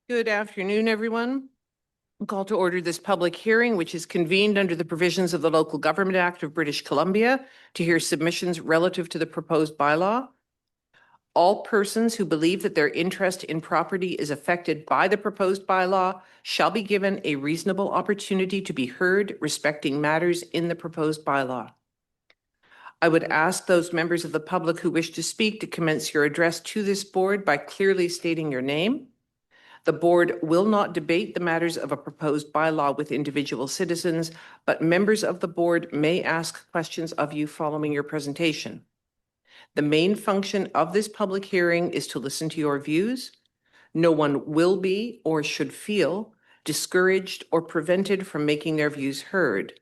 Good afternoon, everyone. Call to order this public hearing, which is convened under the provisions of the Local Government Act of British Columbia to hear submissions relative to the proposed bylaw. All persons who believe that their interest in property is affected by the proposed bylaw shall be given a reasonable opportunity to be heard respecting matters in the proposed bylaw. I would ask those members of the public who wish to speak to commence your address to this board by clearly stating your name. The board will not debate the matters of a proposed bylaw with individual citizens, but members of the board may ask questions of you following your presentation. The main function of this public hearing is to listen to your views. No one will be or should feel discouraged or prevented from making their views heard.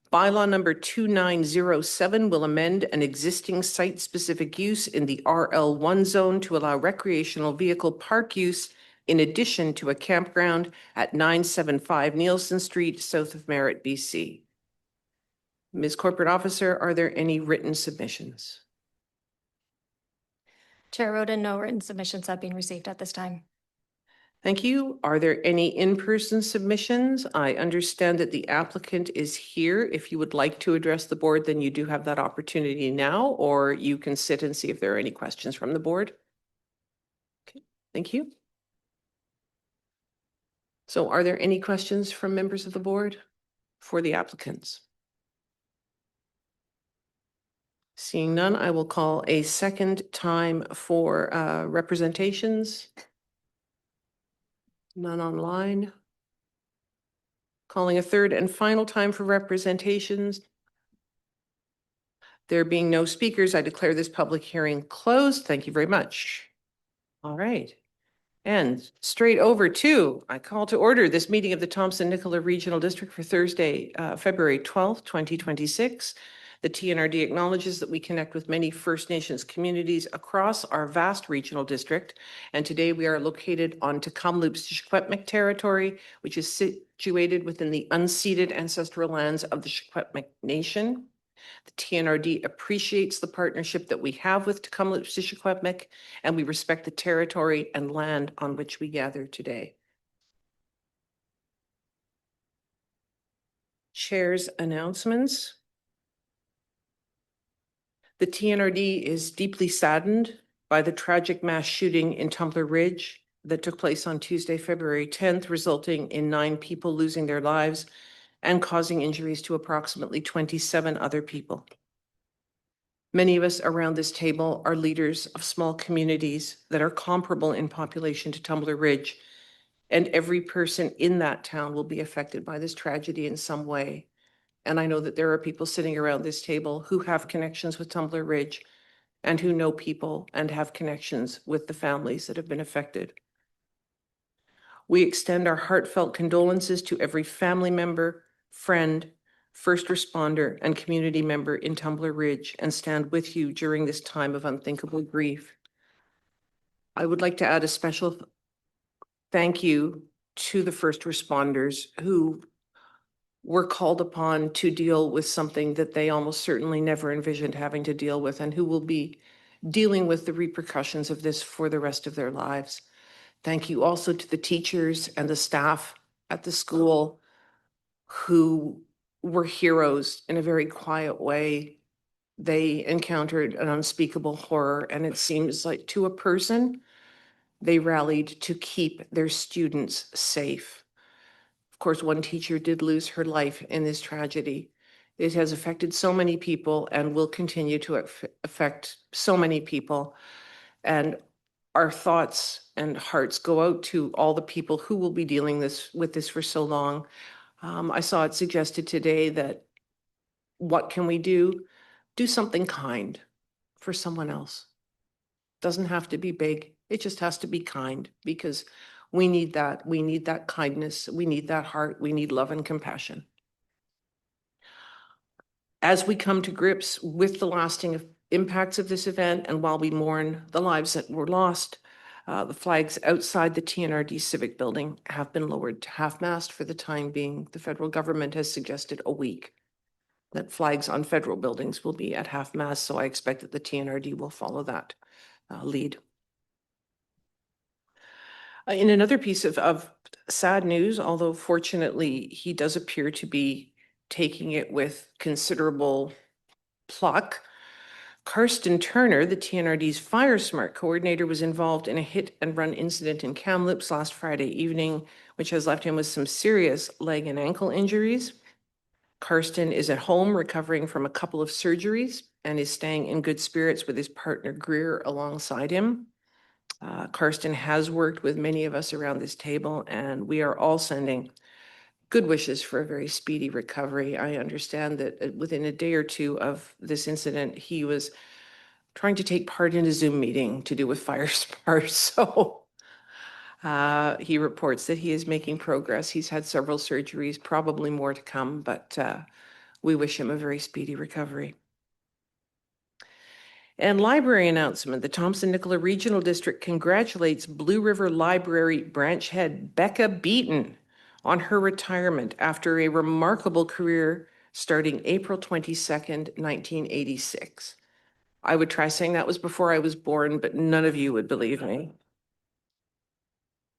Bylaw number 2907 will amend an existing site-specific use in the RL1 zone to allow recreational vehicle park use in addition to a campground at 975 Nielsen Street, south of Merritt, BC. Ms. Corporate Officer, are there any written submissions? Chair Roden, no written submissions have been received at this time. Thank you. Are there any in-person submissions? I understand that the applicant is here. If you would like to address the board, then you do have that opportunity now, or you can sit and see if there are any questions from the board. Okay, thank you. So are there any questions from members of the board for the applicants? Seeing none, I will call a second time for representations. None online. Calling a third and final time for representations. There being no speakers, I declare this public hearing closed. Thank you very much. All right. And straight over to, I call to order this meeting of the Thompson-Nicola Regional District for Thursday, February 12th, 2026. The TNRD acknowledges that we connect with many First Nations communities across our vast regional district. And today we are located on Tk'emlúps territory, which is situated within the unceded ancestral lands of the Secwepemc Nation. The TNRD appreciates the partnership that we have with Tk'emlúps, and we respect the territory and land on which we gather today. Chair's announcements. The TNRD is deeply saddened by the tragic mass shooting in Tumbler Ridge that took place on Tuesday, February 10th, resulting in 9 people losing their lives and causing injuries to approximately 27 other people. Many of us around this table are leaders of small communities that are comparable in population to Tumbler Ridge, and every person in that town will be affected by this tragedy in some way. And I know that there are people sitting around this table who have connections with Tumbler Ridge and who know people and have connections with the families that have been affected. We extend our heartfelt condolences to every family member, friend, first responder, and community member in Tumbler Ridge and stand with you during this time of unthinkable grief. I would like to add a special thank you to the first responders who were called upon to deal with something that they almost certainly never envisioned having to deal with, and who will be dealing with the repercussions of this for the rest of their lives. Thank you also to the teachers and the staff at the school who were heroes in a very quiet way. They encountered an unspeakable horror, and it seems like to a person, they rallied to keep their students safe. Of course, one teacher did lose her life in this tragedy. It has affected so many people and will continue to affect so many people. And our thoughts and hearts go out to all the people who will be dealing with this for so long. I saw it suggested today that what can we do? Do something kind for someone else. Doesn't have to be big. It just has to be kind, because we need that. We need that kindness. We need that heart. We need love and compassion. As we come to grips with the lasting impacts of this event, and while we mourn the lives that were lost, the flags outside the TNRD Civic Building have been lowered to half-mast for the time being. The federal government has suggested a week that flags on federal buildings will be at half-mast, so I expect that the TNRD will follow that lead. In another piece of sad news, although fortunately he does appear to be taking it with considerable pluck, Karsten Turner, the TNRD's Fire Smart coordinator, was involved in a hit and run incident in Kamloops last Friday evening, which has left him with some serious leg and ankle injuries. Karsten is at home recovering from a couple of surgeries and is staying in good spirits with his partner Greer alongside him. Karsten has worked with many of us around this table, and we are all sending good wishes for a very speedy recovery. I understand that within a day or two of this incident, he was trying to take part in a Zoom meeting to do with Fire Smart. So he reports that he is making progress. He's had several surgeries, probably more to come, but we wish him a very speedy recovery. And library announcement, the Thompson-Nicola Regional District congratulates Blue River Library branch head Becca Beaton on her retirement after a remarkable career starting April 22nd, 1986. I would try saying that was before I was born, but none of you would believe me.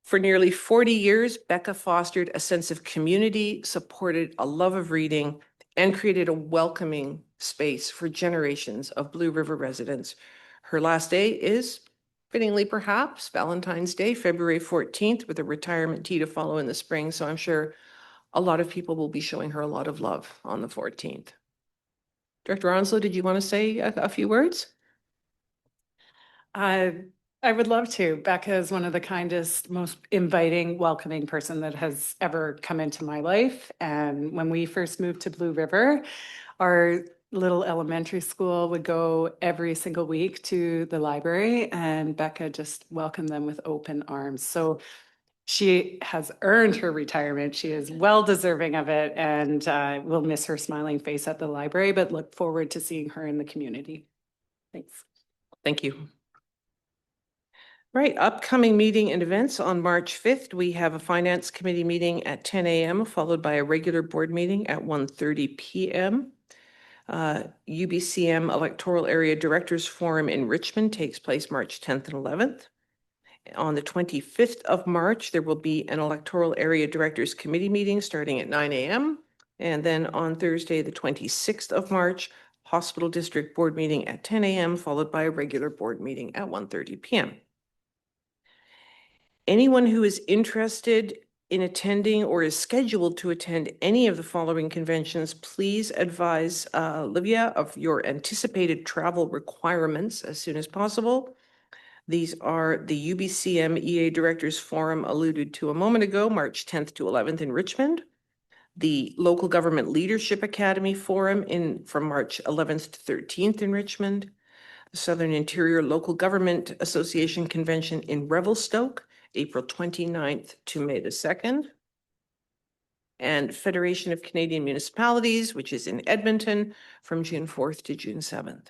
For nearly 40 years, Becca fostered a sense of community, supported a love of reading, and created a welcoming space for generations of Blue River residents. Her last day is, fittingly perhaps, Valentine's Day, February 14th, with a retirement tea to follow in the spring. So I'm sure a lot of people will be showing her a lot of love on the 14th. Director Onslow, did you want to say a few words? I would love to. Becca is one of the kindest, most inviting, welcoming person that has ever come into my life. And when we first moved to Blue River, our little elementary school would go every single week to the library, and Becca just welcomed them with open arms. So she has earned her retirement. She is well deserving of it, and we'll miss her smiling face at the library, but look forward to seeing her in the community. Thanks. Thank you. Right, upcoming meeting and events on March 5th, we have a Finance Committee meeting at 10 a.m. followed by a regular board meeting at 1:30 p.m. UBCM Electoral Area Directors Forum in Richmond takes place March 10th and 11th. On the 25th of March, there will be an Electoral Area Directors Committee meeting starting at 9 a.m. And then on Thursday, the 26th of March, Hospital District Board meeting at 10 a.m. followed by a regular board meeting at 1:30 p.m. Anyone who is interested in attending or is scheduled to attend any of the following conventions, please advise Livia of your anticipated travel requirements as soon as possible. These are the UBCM EA Directors Forum alluded to a moment ago, March 10th to 11th in Richmond. The Local Government Leadership Academy Forum from March 11th to 13th in Richmond. The Southern Interior Local Government Association Convention in Revelstoke, April 29th to May the 2nd. And Federation of Canadian Municipalities, which is in Edmonton, from June 4th to June 7th.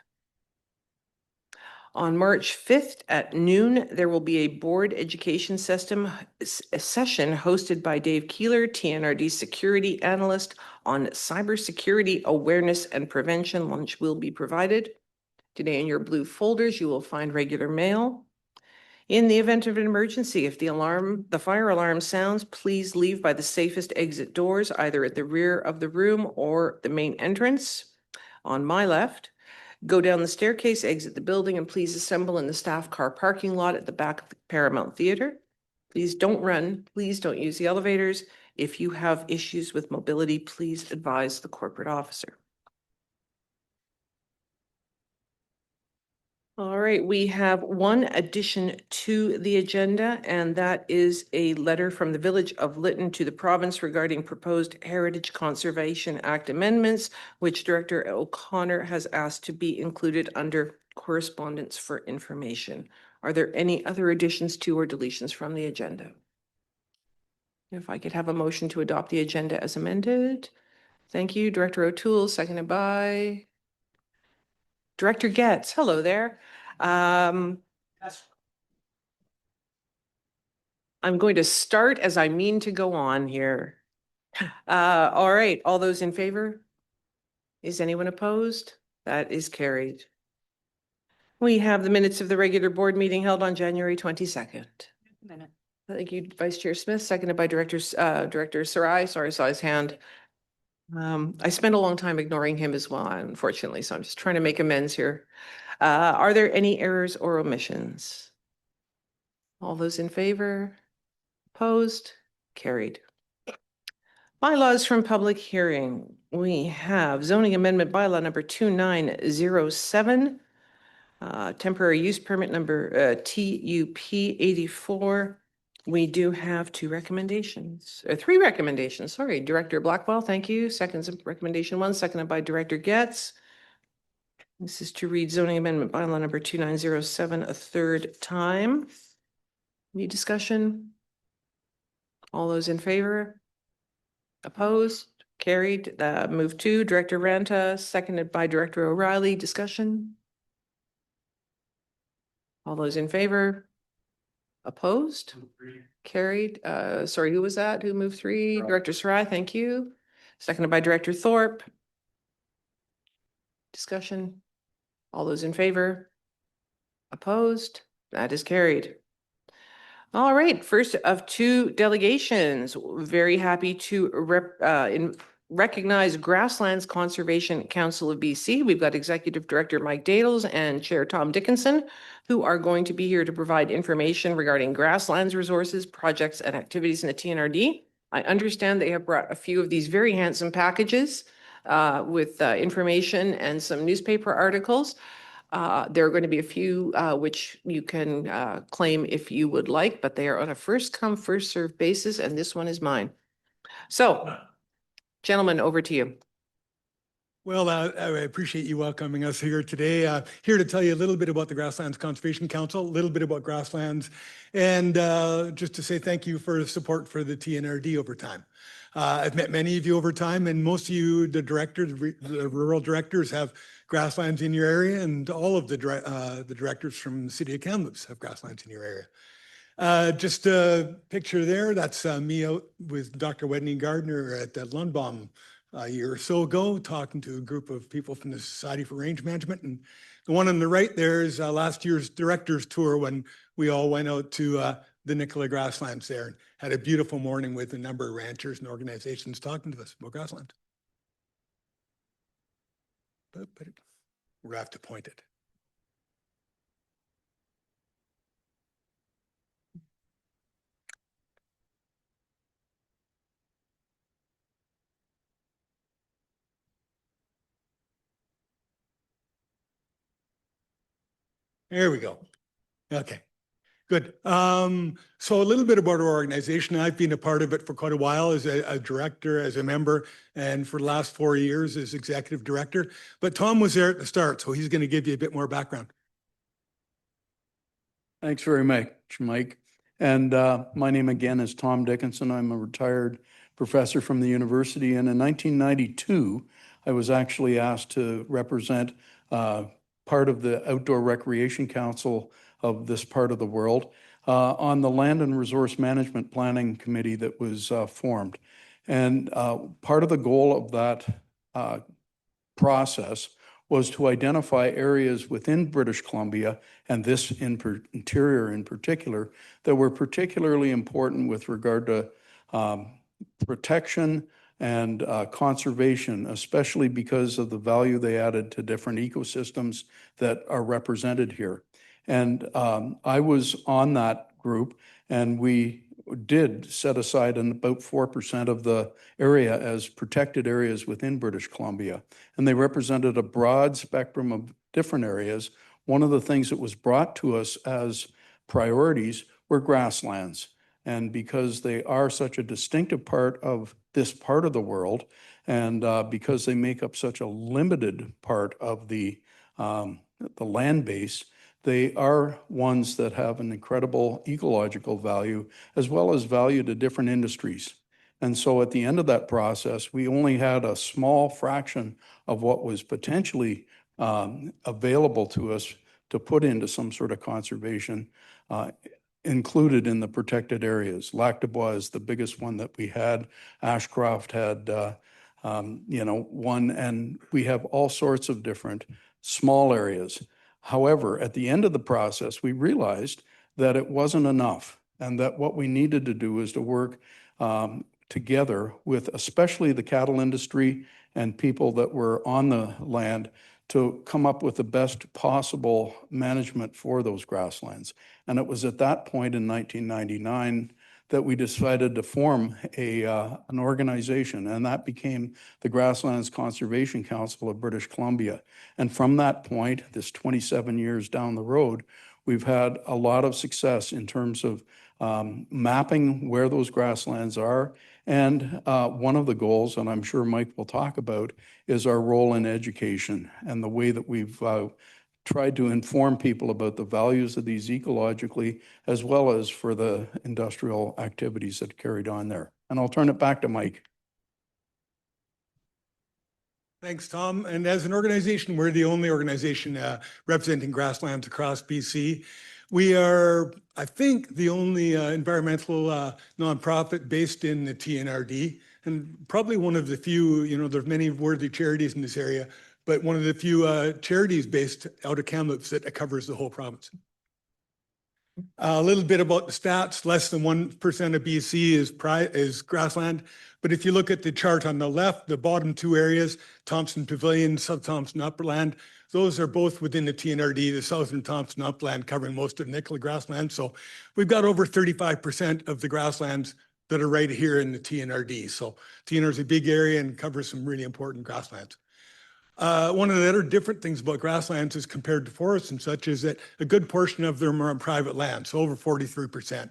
On March 5th at noon, there will be a board education session hosted by Dave Keeler, TNRD security analyst, on cybersecurity awareness and prevention. Lunch will be provided. Today in your blue folders, you will find regular mail. In the event of an emergency, if the fire alarm sounds, please leave by the safest exit doors, either at the rear of the room or the main entrance on my left. Go down the staircase, exit the building, and please assemble in the staff car parking lot at the back of the Paramount Theatre. Please don't run. Please don't use the elevators. If you have issues with mobility, please advise the corporate officer. All right, we have one addition to the agenda, and that is a letter from the Village of Lytton to the province regarding proposed Heritage Conservation Act amendments, which Director O'Connor has asked to be included under correspondence for information. Are there any other additions to or deletions from the agenda? If I could have a motion to adopt the agenda as amended. Thank you, Director O'Toole, seconded by Director Getz. Hello there. I'm going to start as I mean to go on here. All right, all those in favor? Is anyone opposed? That is carried. We have the minutes of the regular board meeting held on January 22nd. Thank you, Vice Chair Smith, seconded by Director Sarai. Sorry, I saw his hand. I spent a long time ignoring him as well, unfortunately, so I'm just trying to make amends here. Are there any errors or omissions? All those in favor? Opposed? Carried. Bylaws from public hearing. We have zoning amendment bylaw number 2907. Temporary use permit number TUP 84. We do have three recommendations, sorry. Director Blackwell, thank you. Seconds of recommendation 1, seconded by Director Getz. This is to read zoning amendment bylaw number 2907 a third time. Any discussion? All those in favor? Opposed? Carried. Move 2, Director Ranta, seconded by Director O'Reilly. Discussion? All those in favor? Opposed? Carried. Sorry, who was that? Who moved 3? Director Sarai, thank you. Seconded by Director Thorpe. Discussion? All those in favor? Opposed? That is carried. All right, first of 2 delegations. Very happy to recognize Grasslands Conservation Council of BC. We've got Executive Director Mike Dadles and Chair Tom Dickinson, who are going to be here to provide information regarding grasslands resources, projects, and activities in the TNRD. I understand they have brought a few of these very handsome packages with information and some newspaper articles. There are going to be a few which you can claim if you would like, but they are on a first come, first served basis, and this one is mine. So, gentlemen, over to you. Well, I appreciate you welcoming us here today. Here to tell you a little bit about the Grasslands Conservation Council, a little bit about grasslands, and just to say thank you for the support for the TNRD over time. I've met many of you over time, and most of you, the directors, the rural directors, have grasslands in your area, and all of the directors from the City of Kamloops have grasslands in your area. Just a picture there, that's me out with Dr. Wedney Gardner at the Lundbaum a year or so ago, talking to a group of people from the Society for Range Management. And the one on the right there is last year's director's tour when we all went out to the Nicola grasslands there and had a beautiful morning with a number of ranchers and organizations talking to us about grasslands. But we're have to point it. There we go. Okay, good. So a little bit about our organization. I've been a part of it for quite a while as a director, as a member, and for the last 4 years as executive director. But Tom was there at the start, so he's going to give you a bit more background. Thanks very much, Mike. And my name again is Tom Dickinson. I'm a retired professor from the university. And in 1992, I was actually asked to represent part of the Outdoor Recreation Council of this part of the world on the Land and Resource Management Planning Committee that was formed. And part of the goal of that process was to identify areas within British Columbia, and this interior in particular, that were particularly important with regard to protection and conservation, especially because of the value they added to different ecosystems that are represented here. And I was on that group, and we did set aside about 4% of the area as protected areas within British Columbia. And they represented a broad spectrum of different areas. One of the things that was brought to us as priorities were grasslands. And because they are such a distinctive part of this part of the world, and because they make up such a limited part of the land base, they are ones that have an incredible ecological value as well as value to different industries. And so at the end of that process, we only had a small fraction of what was potentially available to us to put into some sort of conservation included in the protected areas. Lac du Bois is the biggest one that we had. Ashcroft had, one, and we have all sorts of different small areas. However, at the end of the process, we realized that it wasn't enough. and that what we needed to do is to work together with especially the cattle industry and people that were on the land to come up with the best possible management for those grasslands. And it was at that point in 1999 that we decided to form an organization, and that became the Grasslands Conservation Council of British Columbia. And from that point, this 27 years down the road, we've had a lot of success in terms of mapping where those grasslands are. And one of the goals, and I'm sure Mike will talk about, is our role in education and the way that we've tried to inform people about the values of these ecologically, as well as for the industrial activities that carried on there. And I'll turn it back to Mike. Thanks, Tom. And as an organization, we're the only organization representing grasslands across BC. We are, I think, the only environmental nonprofit based in the TNRD, and probably one of the few, there's many worthy charities in this area, but one of the few charities based out of Kamloops that covers the whole province. A little bit about the stats, less than 1% of BC is grassland. But if you look at the chart on the left, the bottom two areas, Thompson Pavilion, South Thompson Upland, those are both within the TNRD, the Southern Thompson Upland covering most of Nicola grassland. So we've got over 35% of the grasslands that are right here in the TNRD. So TNRD is a big area and covers some really important grasslands. One of the other different things about grasslands as compared to forests and such is that a good portion of them are on private land, so over 43%.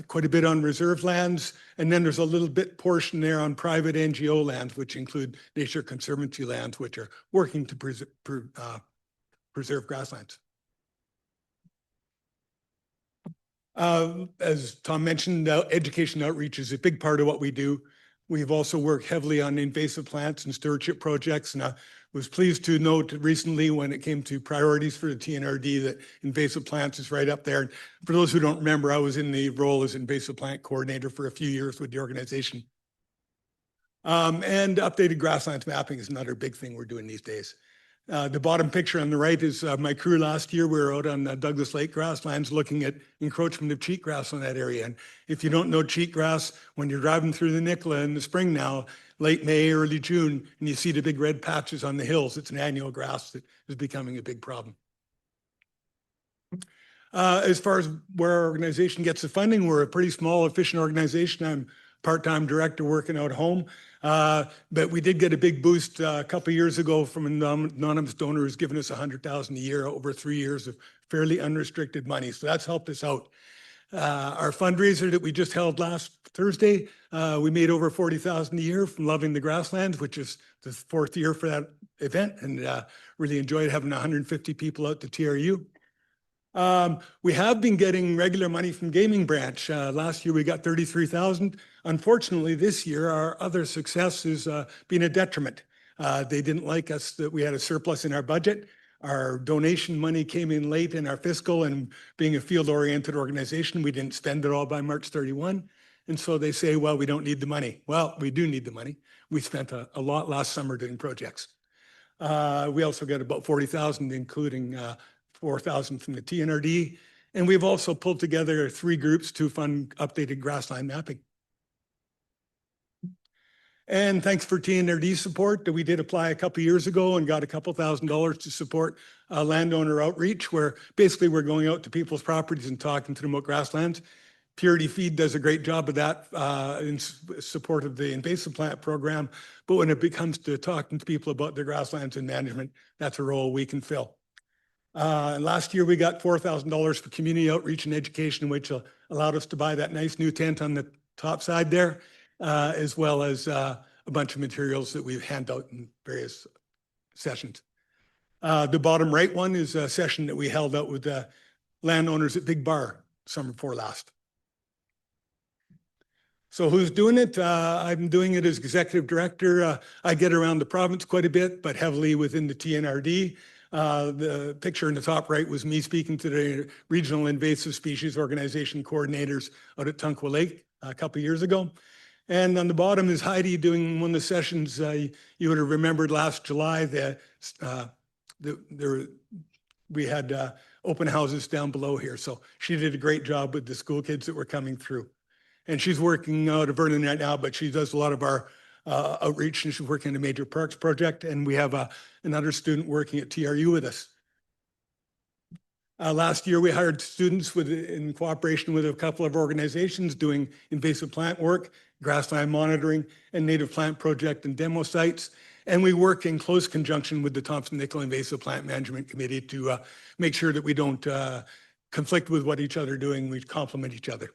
Quite a bit on reserve lands, and then there's a little bit portion there on private NGO lands, which include Nature Conservancy lands, which are working to preserve grasslands. As Tom mentioned, education outreach is a big part of what we do. We've also worked heavily on invasive plants and stewardship projects, and I was pleased to note recently when it came to priorities for the TNRD that invasive plants is right up there. And for those who don't remember, I was in the role as invasive plant coordinator for a few years with the organization. And updated grasslands mapping is another big thing we're doing these days. The bottom picture on the right is my crew last year. We were out on Douglas Lake grasslands looking at encroachment of cheatgrass on that area. And if you don't know cheatgrass, when you're driving through the Nicola in the spring now, late May, early June, and you see the big red patches on the hills, it's an annual grass that is becoming a big problem. As far as where our organization gets the funding, we're a pretty small, efficient organization. I'm part-time director working out home. But we did get a big boost a couple of years ago from an anonymous donor who's given us $100,000 a year over 3 years of fairly unrestricted money. So that's helped us out. Our fundraiser that we just held last Thursday, we made over $40,000 a year from Loving the Grasslands, which is the 4th year for that event, and really enjoyed having 150 people out to TRU. We have been getting regular money from Gaming Branch. Last year we got $33,000. Unfortunately, this year our other success has been a detriment. They didn't like us that we had a surplus in our budget. Our donation money came in late in our fiscal, and being a field-oriented organization, we didn't spend it all by March 31. And so they say, well, we don't need the money. Well, we do need the money. We spent a lot last summer doing projects. We also got about $40,000, including 4,000 from the TNRD. And we've also pulled together 3 groups to fund updated grassland mapping. And thanks for TNRD support. We did apply a couple of years ago and got a couple $1,000s to support landowner outreach, where basically we're going out to people's properties and talking to them about grasslands. Purity Feed does a great job of that in support of the invasive plant program. But when it comes to talking to people about their grasslands and management, that's a role we can fill. Last year, we got $4,000 for community outreach and education, which allowed us to buy that nice new tent on the top side there, as well as a bunch of materials that we hand out in various sessions. The bottom right one is a session that we held out with the landowners at Big Bar summer before last. So who's doing it? I'm doing it as executive director. I get around the province quite a bit, but heavily within the TNRD. The picture in the top right was me speaking to the Regional Invasive Species Organization coordinators out at Tonka Lake a couple of years ago. And on the bottom is Heidi doing one of the sessions you would have remembered last July. We had open houses down below here. So she did a great job with the school kids that were coming through. And she's working out of Vernon right now, but she does a lot of our outreach, and she's working on a major parks project. And we have another student working at TRU with us. Last year, we hired students in cooperation with a couple of organizations doing invasive plant work, grassland monitoring, and native plant project and demo sites. And we work in close conjunction with the Thompson-Nicola Invasive Plant Management Committee to make sure that we don't conflict with what each other are doing. We complement each other.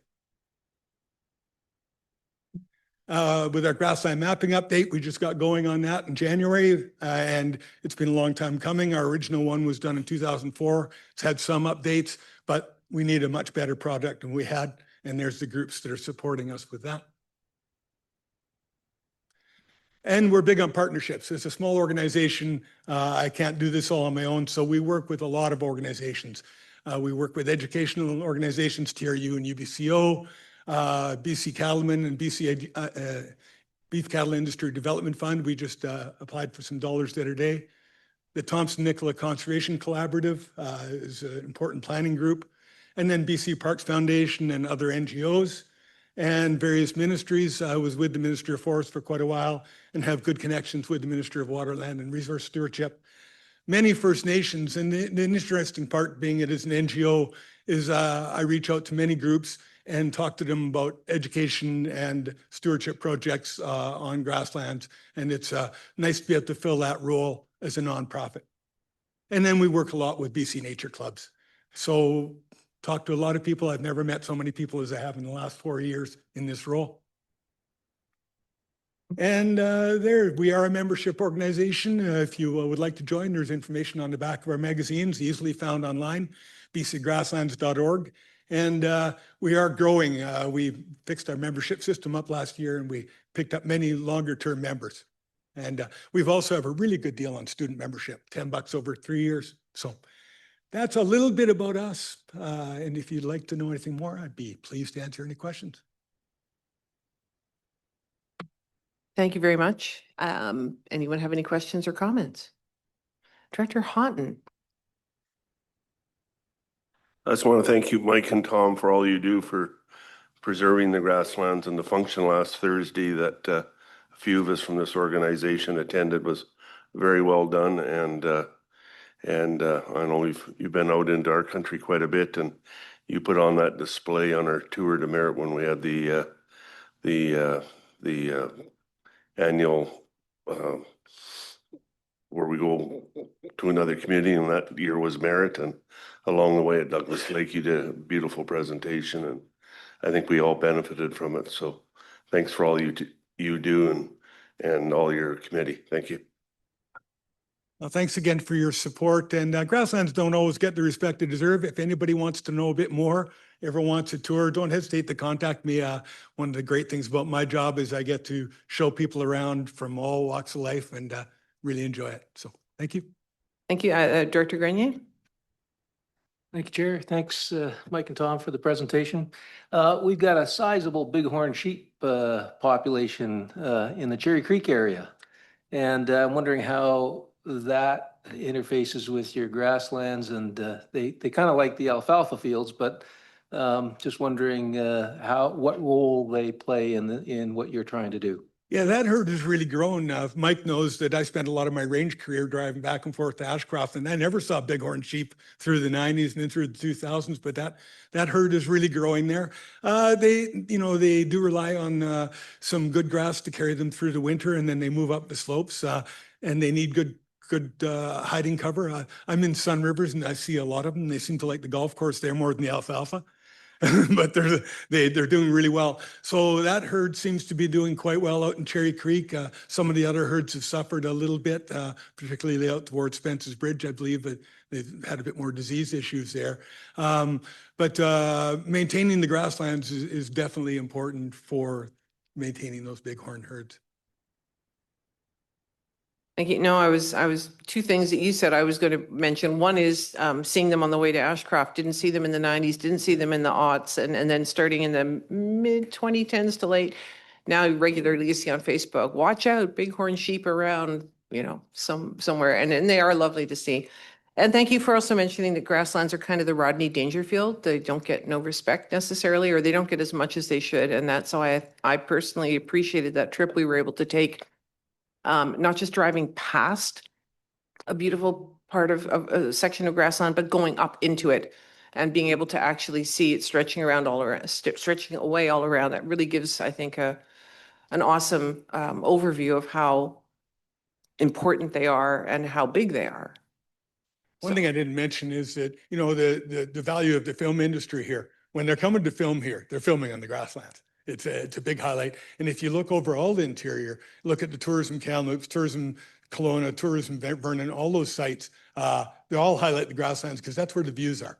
With our grassland mapping update, we just got going on that in January, and it's been a long time coming. Our original one was done in 2004. It's had some updates, but we need a much better product than we had, and there's the groups that are supporting us with that. And we're big on partnerships. It's a small organization. I can't do this all on my own, so we work with a lot of organizations. We work with educational organizations, TRU and UBCO, BC Cattlemen and BC Beef Cattle Industry Development Fund. We just applied for some dollars the other day. The Thompson-Nicola Conservation Collaborative is an important planning group. And then BC Parks Foundation and other NGOs and various ministries. I was with the Minister of Forests for quite a while and have good connections with the Minister of Water, Land and Resource Stewardship. Many First Nations, and the interesting part being it is an NGO, is I reach out to many groups and talk to them about education and stewardship projects on grasslands. And it's nice to be able to fill that role as a nonprofit. And then we work a lot with BC Nature Clubs. So talk to a lot of people. I've never met so many people as I have in the last 4 years in this role. And there, we are a membership organization. If you would like to join, there's information on the back of our magazines, easily found online, bcgrasslands.org. And we are growing. We fixed our membership system up last year, and we picked up many longer term members. And we've also have a really good deal on student membership, $10 over 3 years. So that's a little bit about us. And if you'd like to know anything more, I'd be pleased to answer any questions. Thank you very much. Anyone have any questions or comments? Director Houghton. I just want to thank you, Mike and Tom, for all you do for preserving the grasslands, and the function last Thursday that a few of us from this organization attended was very well done. And I know you've been out into our country quite a bit, and you put on that display on our tour de merit when we had the annual where we go to another community, and that year was merit. And along the way at Douglas Lake, you did a beautiful presentation, and I think we all benefited from it. So thanks for all you do and all your committee. Thank you. Well, thanks again for your support. And grasslands don't always get the respect they deserve. If anybody wants to know a bit more, ever wants a tour, don't hesitate to contact me. One of the great things about my job is I get to show people around from all walks of life, and really enjoy it. So thank you. Thank you. Director Grenier? Thank you, Chair. Thanks, Mike and Tom, for the presentation. We've got a sizable bighorn sheep population in the Cherry Creek area. And I'm wondering how that interfaces with your grasslands, and they kind of like the alfalfa fields, but just wondering what role they play in what you're trying to do. Yeah, that herd has really grown. Mike knows that I spent a lot of my range career driving back and forth to Ashcroft, and I never saw bighorn sheep through the 90s and then through the 2000s, but that herd is really growing there. They do rely on some good grass to carry them through the winter, and then they move up the slopes, and they need good hiding cover. I'm in Sun Rivers, and I see a lot of them. They seem to like the golf course there more than the alfalfa. But they're doing really well. So that herd seems to be doing quite well out in Cherry Creek. Some of the other herds have suffered a little bit, particularly out towards Spence's Bridge. I believe that they've had a bit more disease issues there. But maintaining the grasslands is definitely important for maintaining those bighorn herds. Thank you. No, I was two things that you said I was going to mention. One is seeing them on the way to Ashcroft. Didn't see them in the 90s, didn't see them in the aughts, and then starting in the mid 2010s to late. Now regularly you see on Facebook, watch out, bighorn sheep around, somewhere. And they are lovely to see. And thank you for also mentioning that grasslands are kind of the Rodney Dangerfield. They don't get no respect necessarily, or they don't get as much as they should. And that's why I personally appreciated that trip we were able to take. Not just driving past a beautiful part of a section of grassland, but going up into it and being able to actually see it stretching around all around, stretching away all around. That really gives, I think, an awesome overview of how important they are and how big they are. One thing I didn't mention is that, you know, the value of the film industry here. When they're coming to film here, they're filming on the grasslands. It's a big highlight. And if you look over all the interior, look at the tourism Kamloops, tourism Kelowna, tourism Vernon, all those sites, they all highlight the grasslands because that's where the views are.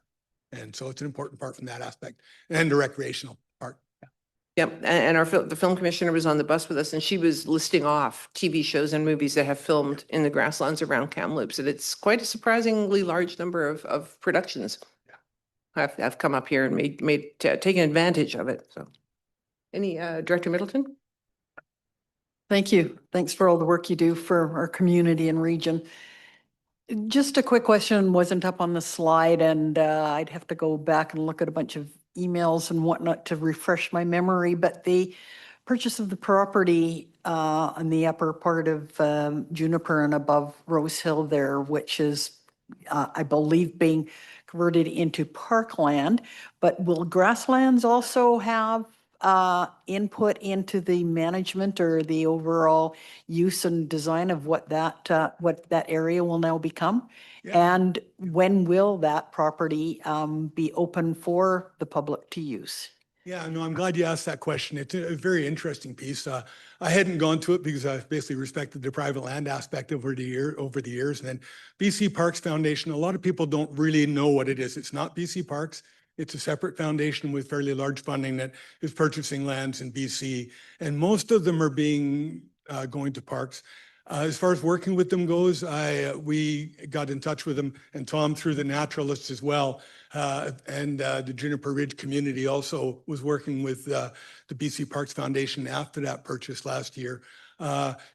And so it's an important part from that aspect and the recreational part. Yep, and the film commissioner was on the bus with us, and she was listing off TV shows and movies that have filmed in the grasslands around Kamloops, and it's quite a surprisingly large number of productions have come up here and taken advantage of it. So, any Director Middleton? Thank you. Thanks for all the work you do for our community and region. Just a quick question, wasn't up on the slide, and I'd have to go back and look at a bunch of emails and whatnot to refresh my memory, but the purchase of the property on the upper part of Juniper and above Rose Hill there, which is, I believe, being converted into parkland, but will grasslands also have input into the management or the overall use and design of what that area will now become? Yeah. And when will that property be open for the public to use? Yeah, no, I'm glad you asked that question. It's a very interesting piece. I hadn't gone to it because I basically respected the private land aspect over the years. And then BC Parks Foundation, a lot of people don't really know what it is. It's not BC Parks. It's a separate foundation with fairly large funding that is purchasing lands in BC. And most of them are going to parks. As far as working with them goes, we got in touch with them, and Tom through the naturalists as well. And the Juniper Ridge community also was working with the BC Parks Foundation after that purchase last year,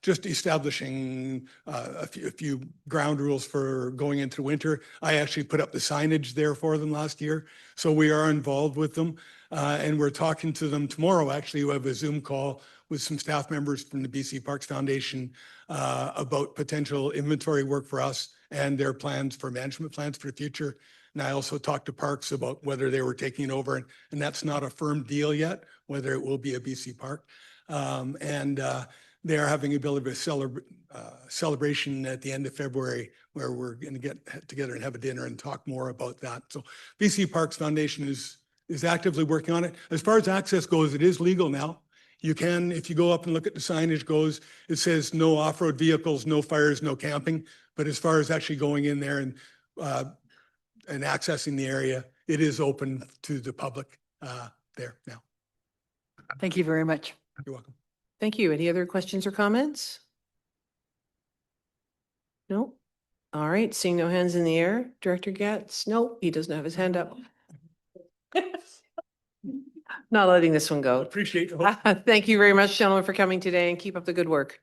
just establishing a few ground rules for going into winter. I actually put up the signage there for them last year. So we are involved with them. And we're talking to them tomorrow. Actually, we have a Zoom call with some staff members from the BC Parks Foundation about potential inventory work for us and their plans for management plans for the future. And I also talked to Parks about whether they were taking it over, and that's not a firm deal yet, whether it will be a BC Park. They are having a bit of a celebration at the end of February where we're going to get together and have a dinner and talk more about that. So BC Parks Foundation is actively working on it. As far as access goes, it is legal now. You can, if you go up and look at the signage goes, it says no off-road vehicles, no fires, no camping. But as far as actually going in there and accessing the area, it is open to the public there now. Thank you very much. You're welcome. Thank you. Any other questions or comments? No? All right, seeing no hands in the air. Director Getz? No, he doesn't have his hand up. Not letting this one go. Appreciate it. Thank you very much, gentlemen, for coming today, and keep up the good work.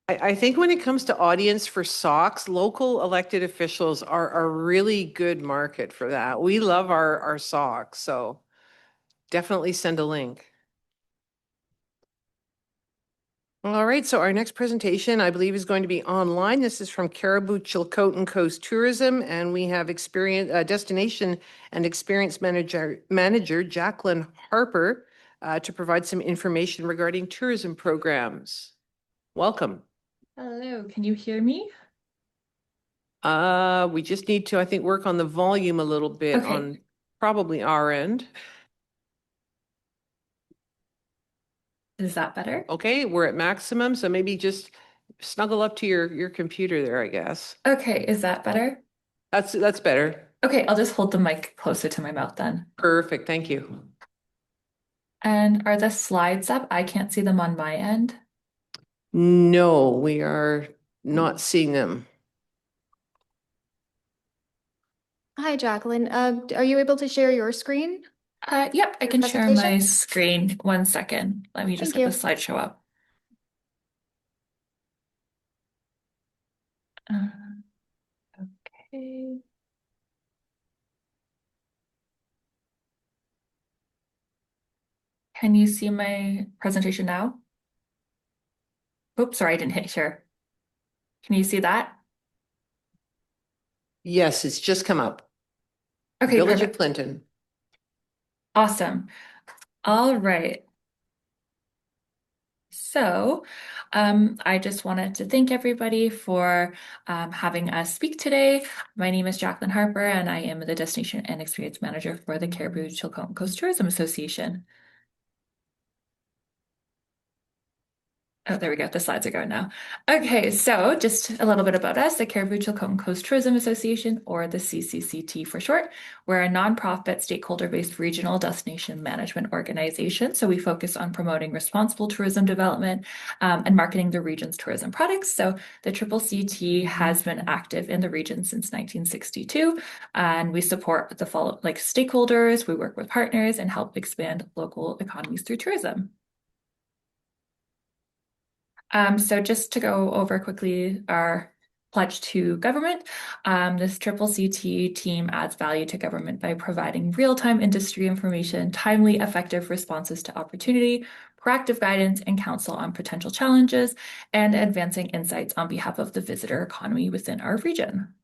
I think when it comes to audience for socks, local elected officials are a really good market for that. We love our socks, so definitely send a link. All right, so our next presentation, I believe, is going to be online. This is from Caribou Chilcotin Coast Tourism, and we have destination and experience manager Jacqueline Harper to provide some information regarding tourism programs. Welcome. Hello, can you hear me? We just need to, I think, work on the volume a little bit Okay. on probably our end. Is that better? Okay, we're at maximum, so maybe just snuggle up to your computer there, I guess. Okay, is that better? That's better. Okay, I'll just hold the mic closer to my mouth then. Perfect, thank you. And are the slides up? I can't see them on my end. No, we are Not seeing them. Hi, Jacqueline. Are you able to share your screen? Yep, I Your can share my presentation? screen. 1 second. Let me just Thank get the you. slideshow up. Okay. Can you see my presentation now? Oops, sorry, I didn't hit share. Can you see that? Yes, it's just come up. Okay, Village of perfect. Clinton. Awesome. All right. So, I just wanted to thank everybody for having us speak today. My name is Jacqueline Harper, and I am the Destination and Experience Manager for the Cariboo-Chilcotin Coast Tourism Association. Oh, there we go. The slides are going now. Okay, so just a little bit about us, the Cariboo-Chilcotin Coast Tourism Association, or the CCCT for short. We're a nonprofit, stakeholder-based regional destination management organization. So we focus on promoting responsible tourism development and marketing the region's tourism products. So the CCCT has been active in the region since 1962, and we support the stakeholders. We work with partners and help expand local economies through tourism. So just to go over quickly our pledge to government, this CCCT team adds value to government by providing real-time industry information, timely, effective responses to opportunity, proactive guidance and counsel on potential challenges, and advancing insights on behalf of the visitor economy within our region.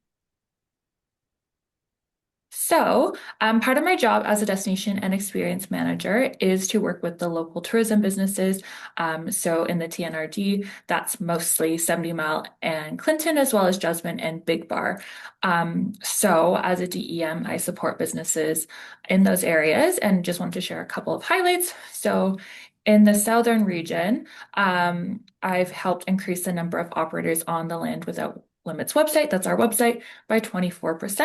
So, part of my job as a destination and experience manager is to work with the local tourism businesses. So in the TNRD, that's mostly 70 Mile and Clinton, as well as Jasmine and Big Bar. So as a DEM, I support businesses in those areas and just want to share a couple of highlights. So in the southern region, I've helped increase the number of operators on the Land Without Limits website, that's our website, by 24%.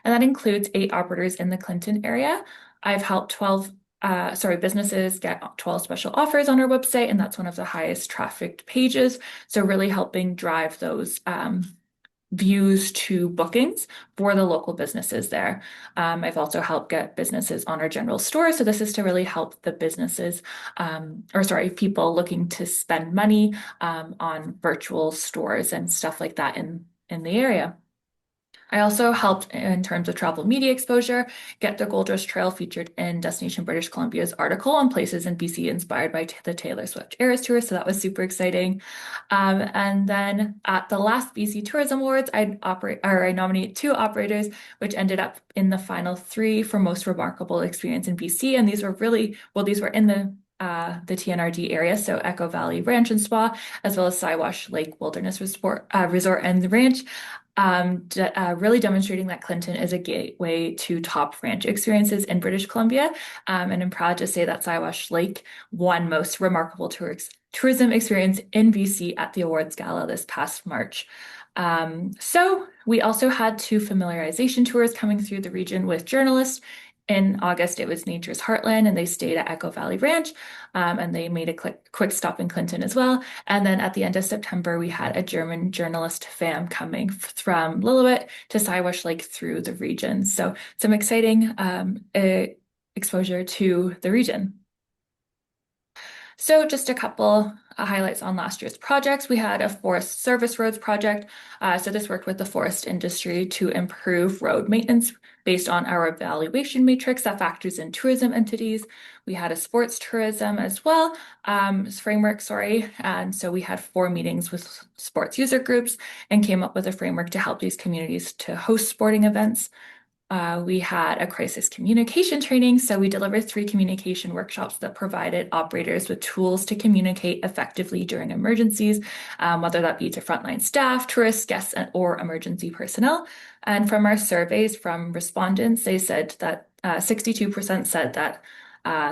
And that includes 8 operators in the Clinton area. I've helped businesses get 12 special offers on our website, and that's one of the highest trafficked pages. So really helping drive those views to bookings for the local businesses there. I've also helped get businesses on our general store. So this is to really help the businesses, people looking to spend money on virtual stores and stuff like that in the area. I also helped in terms of travel media exposure, get the Gold Rush Trail featured in Destination British Columbia's article on places in BC inspired by the Taylor Swift Eras Tour. So that was super exciting. And then at the last BC Tourism Awards, I nominated 2 operators, which ended up in the final 3 for most remarkable experience in BC. And these were in the TNRD area, so Echo Valley Ranch and Spa, as well as Siwash Lake Wilderness Resort and Ranch. Really demonstrating that Clinton is a gateway to top ranch experiences in British Columbia. And I'm proud to say that Siwash Lake won most remarkable tourism experience in BC at the awards gala this past March. So we also had 2 familiarization tours coming through the region with journalists. In August, it was Nature's Heartland, and they stayed at Echo Valley Ranch, and they made a quick stop in Clinton as well. And then at the end of September, we had a German journalist fam coming from Lillooet to Siwash Lake through the region. So some exciting exposure to the region. So just a couple highlights on last year's projects. We had a forest service roads project. So this worked with the forest industry to improve road maintenance based on our evaluation matrix that factors in tourism entities. We had a sports tourism as well, framework, sorry. And so we had 4 meetings with sports user groups and came up with a framework to help these communities to host sporting events. We had a crisis communication training. So we delivered 3 communication workshops that provided operators with tools to communicate effectively during emergencies, whether that be to frontline staff, tourists, guests, or emergency personnel. And from our surveys from respondents, they said that 62% said that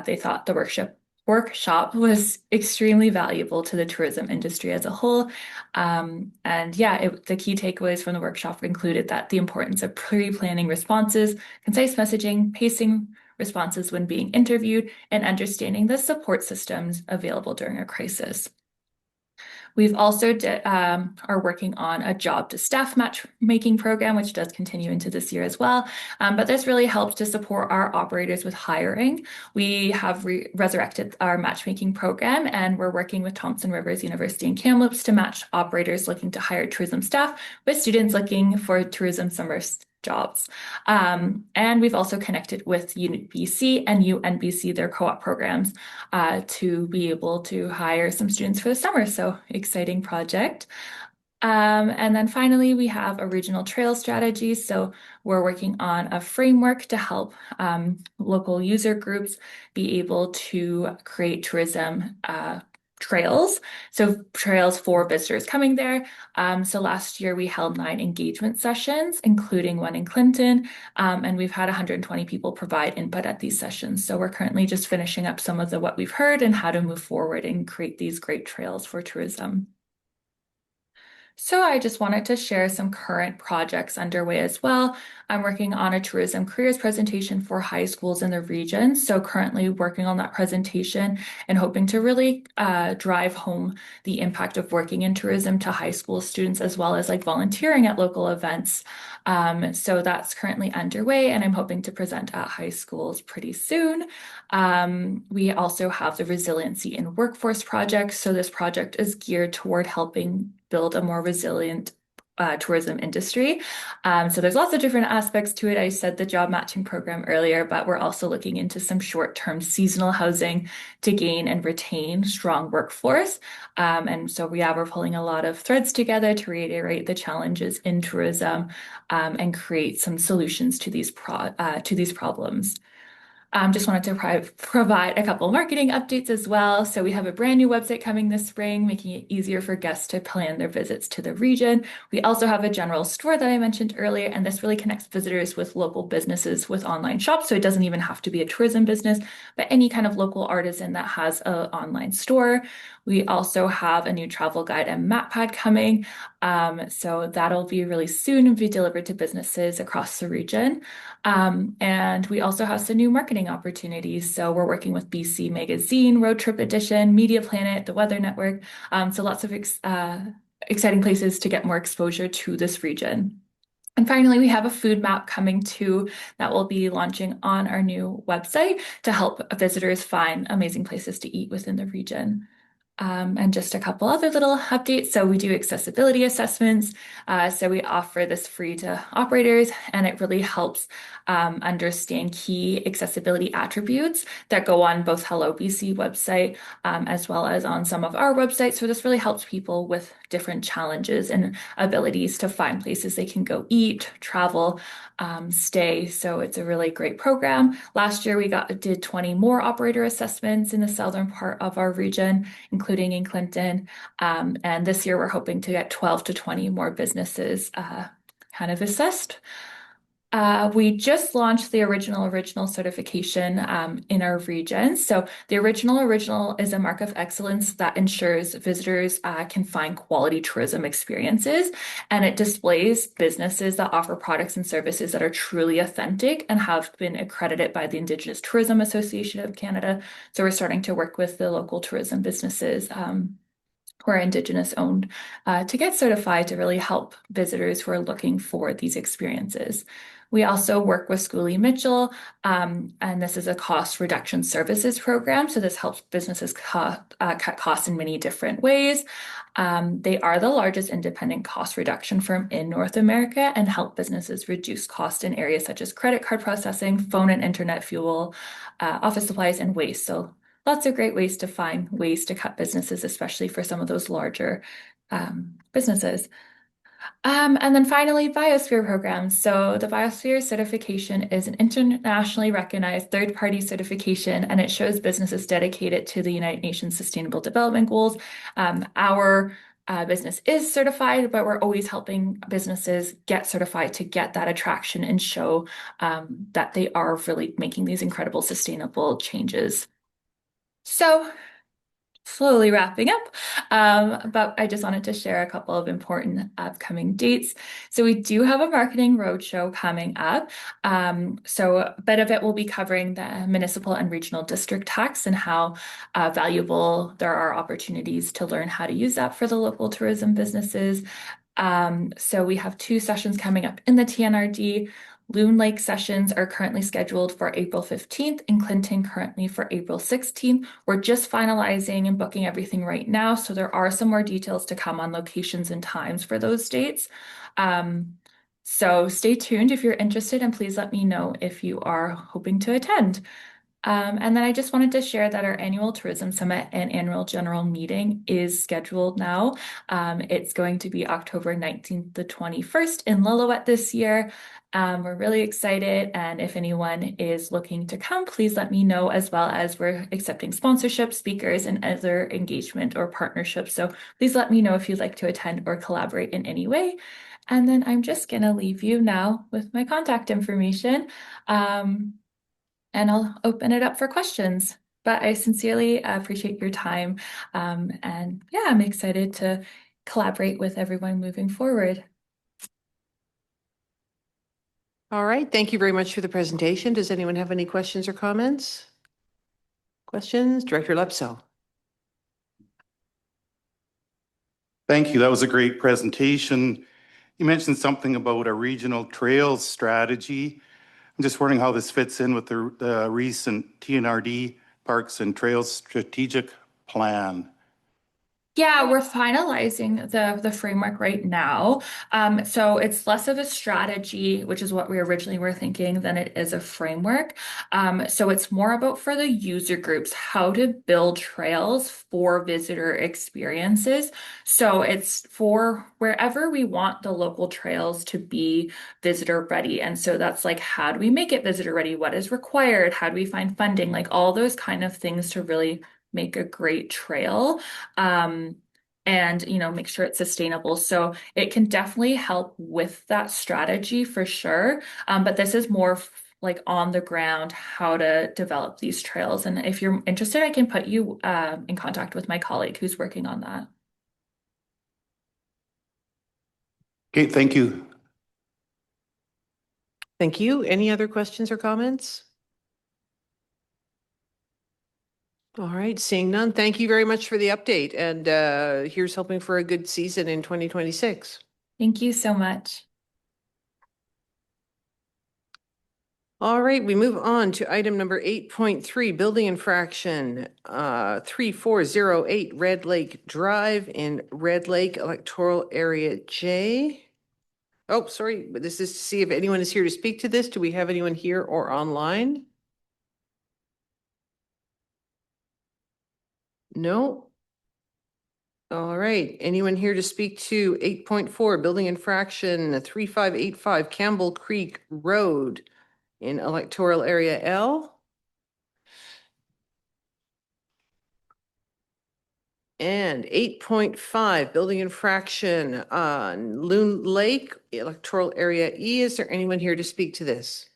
they thought the workshop was extremely valuable to the tourism industry as a whole. The key takeaways from the workshop included that the importance of pre-planning responses, concise messaging, pacing responses when being interviewed, and understanding the support systems available during a crisis. We've also are working on a job to staff matchmaking program, which does continue into this year as well. But this really helps to support our operators with hiring. We have resurrected our matchmaking program, and we're working with Thompson Rivers University in Kamloops to match operators looking to hire tourism staff with students looking for tourism summer jobs. And we've also connected with UBC and UNBC, their co-op programs, to be able to hire some students for the summer. So exciting project. And then finally, we have a regional trail strategy. So we're working on a framework to help local user groups be able to create tourism trails. So trails for visitors coming there. So last year we held 9 engagement sessions, including one in Clinton, and we've had 120 people provide input at these sessions. So we're currently just finishing up some of what we've heard and how to move forward and create these great trails for tourism. So I just wanted to share some current projects underway as well. I'm working on a tourism careers presentation for high schools in the region. So currently working on that presentation and hoping to really drive home the impact of working in tourism to high school students, as well as like volunteering at local events. So that's currently underway, and I'm hoping to present at high schools pretty soon. We also have the Resiliency in Workforce project. So this project is geared toward helping build a more resilient tourism industry. So there's lots of different aspects to it. I said the job matching program earlier, but we're also looking into some short-term seasonal housing to gain and retain strong workforce. And so we're pulling a lot of threads together to reiterate the challenges in tourism and create some solutions to these problems. Just wanted to provide a couple marketing updates as well. So we have a brand new website coming this spring, making it easier for guests to plan their visits to the region. We also have a general store that I mentioned earlier, and this really connects visitors with local businesses with online shops. So it doesn't even have to be a tourism business, but any kind of local artisan that has an online store. We also have a new travel guide and map pad coming. So that'll be really soon and be delivered to businesses across the region. And we also have some new marketing opportunities. So we're working with BC Magazine, Road Trip Edition, Media Planet, the Weather Network. So lots of exciting places to get more exposure to this region. And finally, we have a food map coming too that will be launching on our new website to help visitors find amazing places to eat within the region. And just a couple other little updates. So we do accessibility assessments. So we offer this free to operators, and it really helps understand key accessibility attributes that go on both Hello BC website as well as on some of our websites. So this really helps people with different challenges and abilities to find places they can go eat, travel, stay. So it's a really great program. Last year we did 20 more operator assessments in the southern part of our region, including in Clinton. And this year we're hoping to get 12 to 20 more businesses kind of assessed. We just launched the original certification in our region. So the original is a mark of excellence that ensures visitors can find quality tourism experiences, and it displays businesses that offer products and services that are truly authentic and have been accredited by the Indigenous Tourism Association of Canada. So we're starting to work with the local tourism businesses who are Indigenous owned to get certified to really help visitors who are looking for these experiences. We also work with Schoolie Mitchell, and this is a cost reduction services program. So this helps businesses cut costs in many different ways. They are the largest independent cost reduction firm in North America and help businesses reduce cost in areas such as credit card processing, phone and internet fuel, office supplies, and waste. So lots of great ways to find ways to cut businesses, especially for some of those larger businesses. And then finally, Biosphere programs. So the Biosphere certification is an internationally recognized third-party certification, and it shows businesses dedicated to the United Nations Sustainable Development Goals. Our business is certified, but we're always helping businesses get certified to get that attraction and show that they are really making these incredible sustainable changes. So slowly wrapping up. But I just wanted to share a couple of important upcoming dates. So we do have a marketing roadshow coming up. So a bit of it will be covering the municipal and regional district tax and how valuable there are opportunities to learn how to use that for the local tourism businesses. So we have 2 sessions coming up in the TNRD. Loon Lake sessions are currently scheduled for April 15th and Clinton currently for April 16th. We're just finalizing and booking everything right now, so there are some more details to come on locations and times for those dates. So stay tuned if you're interested, and please let me know if you are hoping to attend. And then I just wanted to share that our annual tourism summit and annual general meeting is scheduled now. It's going to be October 19th to 21st in Lillooet this year. We're really excited, and if anyone is looking to come, please let me know, as well as we're accepting sponsorship, speakers, and other engagement or partnerships. So please let me know if you'd like to attend or collaborate in any way. And then I'm just gonna leave you now with my contact information. And I'll open it up for questions. But I sincerely appreciate your time. And yeah, I'm excited to collaborate with everyone moving forward. All right, thank you very much for the presentation. Does anyone have any questions or comments? Questions? Director Lepso. Thank you. That was a great presentation. You mentioned something about a regional trails strategy. I'm just wondering how this fits in with the recent TNRD Parks and Trails Strategic Plan. Yeah, we're finalizing the framework right now. So it's less of a strategy, which is what we originally were thinking, than it is a framework. So it's more about, for the user groups, how to build trails for visitor experiences. So it's for wherever we want the local trails to be visitor ready. And so that's like, how do we make it visitor ready? What is required? How do we find funding? Like all those kind of things to really make a great trail. And make sure it's sustainable. So it can definitely help with that strategy for sure. But this is more like on the ground, how to develop these trails. And if you're interested, I can put you in contact with my colleague who's working on that. Okay, thank you. Thank you. Any other questions or comments? All right, seeing none, thank you very much for the update. And here's hoping for a good season in 2026. Thank you so much. All right, we move on to item number 8.3, building infraction 3408 Red Lake Drive in Red Lake Electoral Area J. Oh, sorry, but this is to see if anyone is here to speak to this. Do we have anyone here or online? No. All right, anyone here to speak to 8.4, building infraction 3585 Campbell Creek Road in electoral area L? And 8.5, building infraction on Loon Lake, electoral area E. Is there anyone here to speak to this?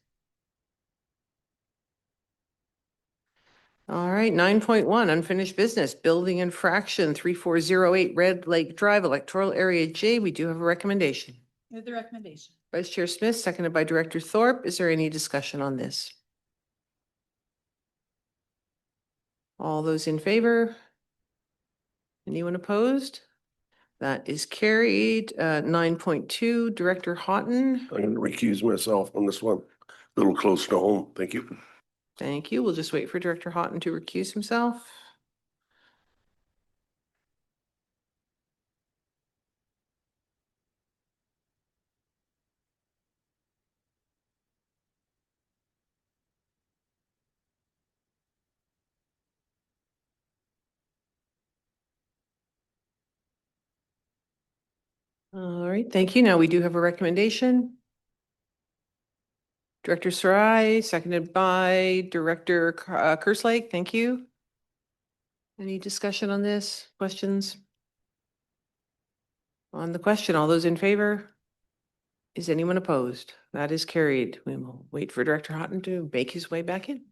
All right, 9.1, unfinished business, building infraction 3408 Red Lake Drive, electoral area J. We do have a recommendation. Move the recommendation. Vice Chair Smith, seconded by Director Thorpe. Is there any discussion on this? All those in favor? Anyone opposed? That is carried. 9.2, Director Houghton. I'm going to recuse myself on this one. A little close to home. Thank you. Thank you. We'll just wait for Director Houghton to recuse himself. All right, thank you. Now we do have a recommendation. Director Sarai, seconded by Director Kerslake. Thank you. Any discussion on this? Questions? On the question, all those in favor? Is anyone opposed? That is carried. We will wait for Director Houghton to make his way back in.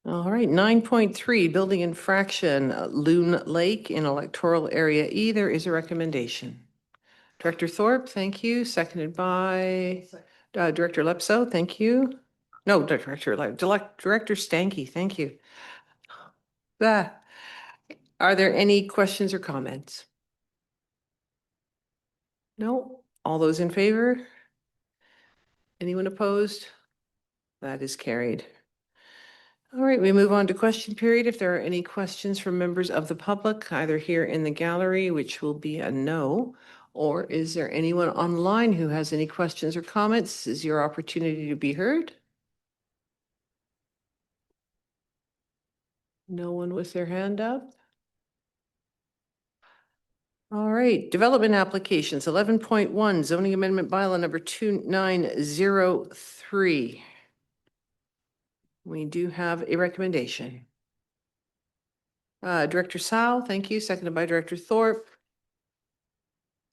All right, 9.3, building infraction, Loon Lake in electoral area E. There is a recommendation. Director Thorpe, thank you. Seconded by Director Lepso, thank you. No, Director Stanky, thank you. Are there any questions or comments? No? All those in favor? Anyone opposed? That is carried. All right, we move on to question period. If there are any questions from members of the public, either here in the gallery, which will be a no, or is there anyone online who has any questions or comments? This is your opportunity to be heard. No one with their hand up? All right, development applications, 11.1, zoning amendment bylaw number 2903. We do have a recommendation. Director Sal, thank you. Seconded by Director Thorpe.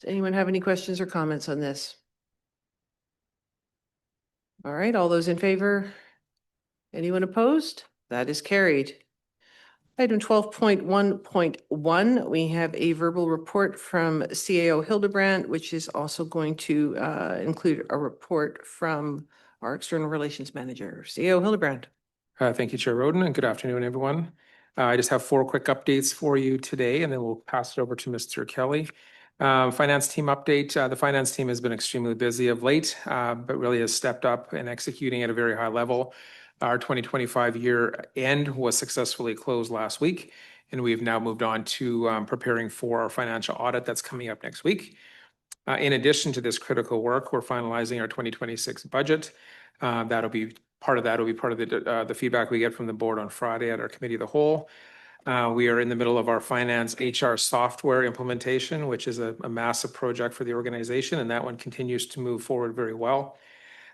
Does anyone have any questions or comments on this? All right, all those in favor? Anyone opposed? That is carried. Item 12.1.1, we have a verbal report from CAO Hildebrand, which is also going to include a report from our external relations manager, CAO Hildebrand. Thank you, Chair Roden, and good afternoon, everyone. I just have 4 quick updates for you today, and then we'll pass it over to Mr. Kelly. Finance team update. The finance team has been extremely busy of late, but really has stepped up and executing at a very high level. Our 2025 year end was successfully closed last week, and we've now moved on to preparing for our financial audit that's coming up next week. In addition to this critical work, we're finalizing our 2026 budget. That'll be part of the feedback we get from the board on Friday at our committee of the whole. We are in the middle of our finance HR software implementation, which is a massive project for the organization, and that one continues to move forward very well.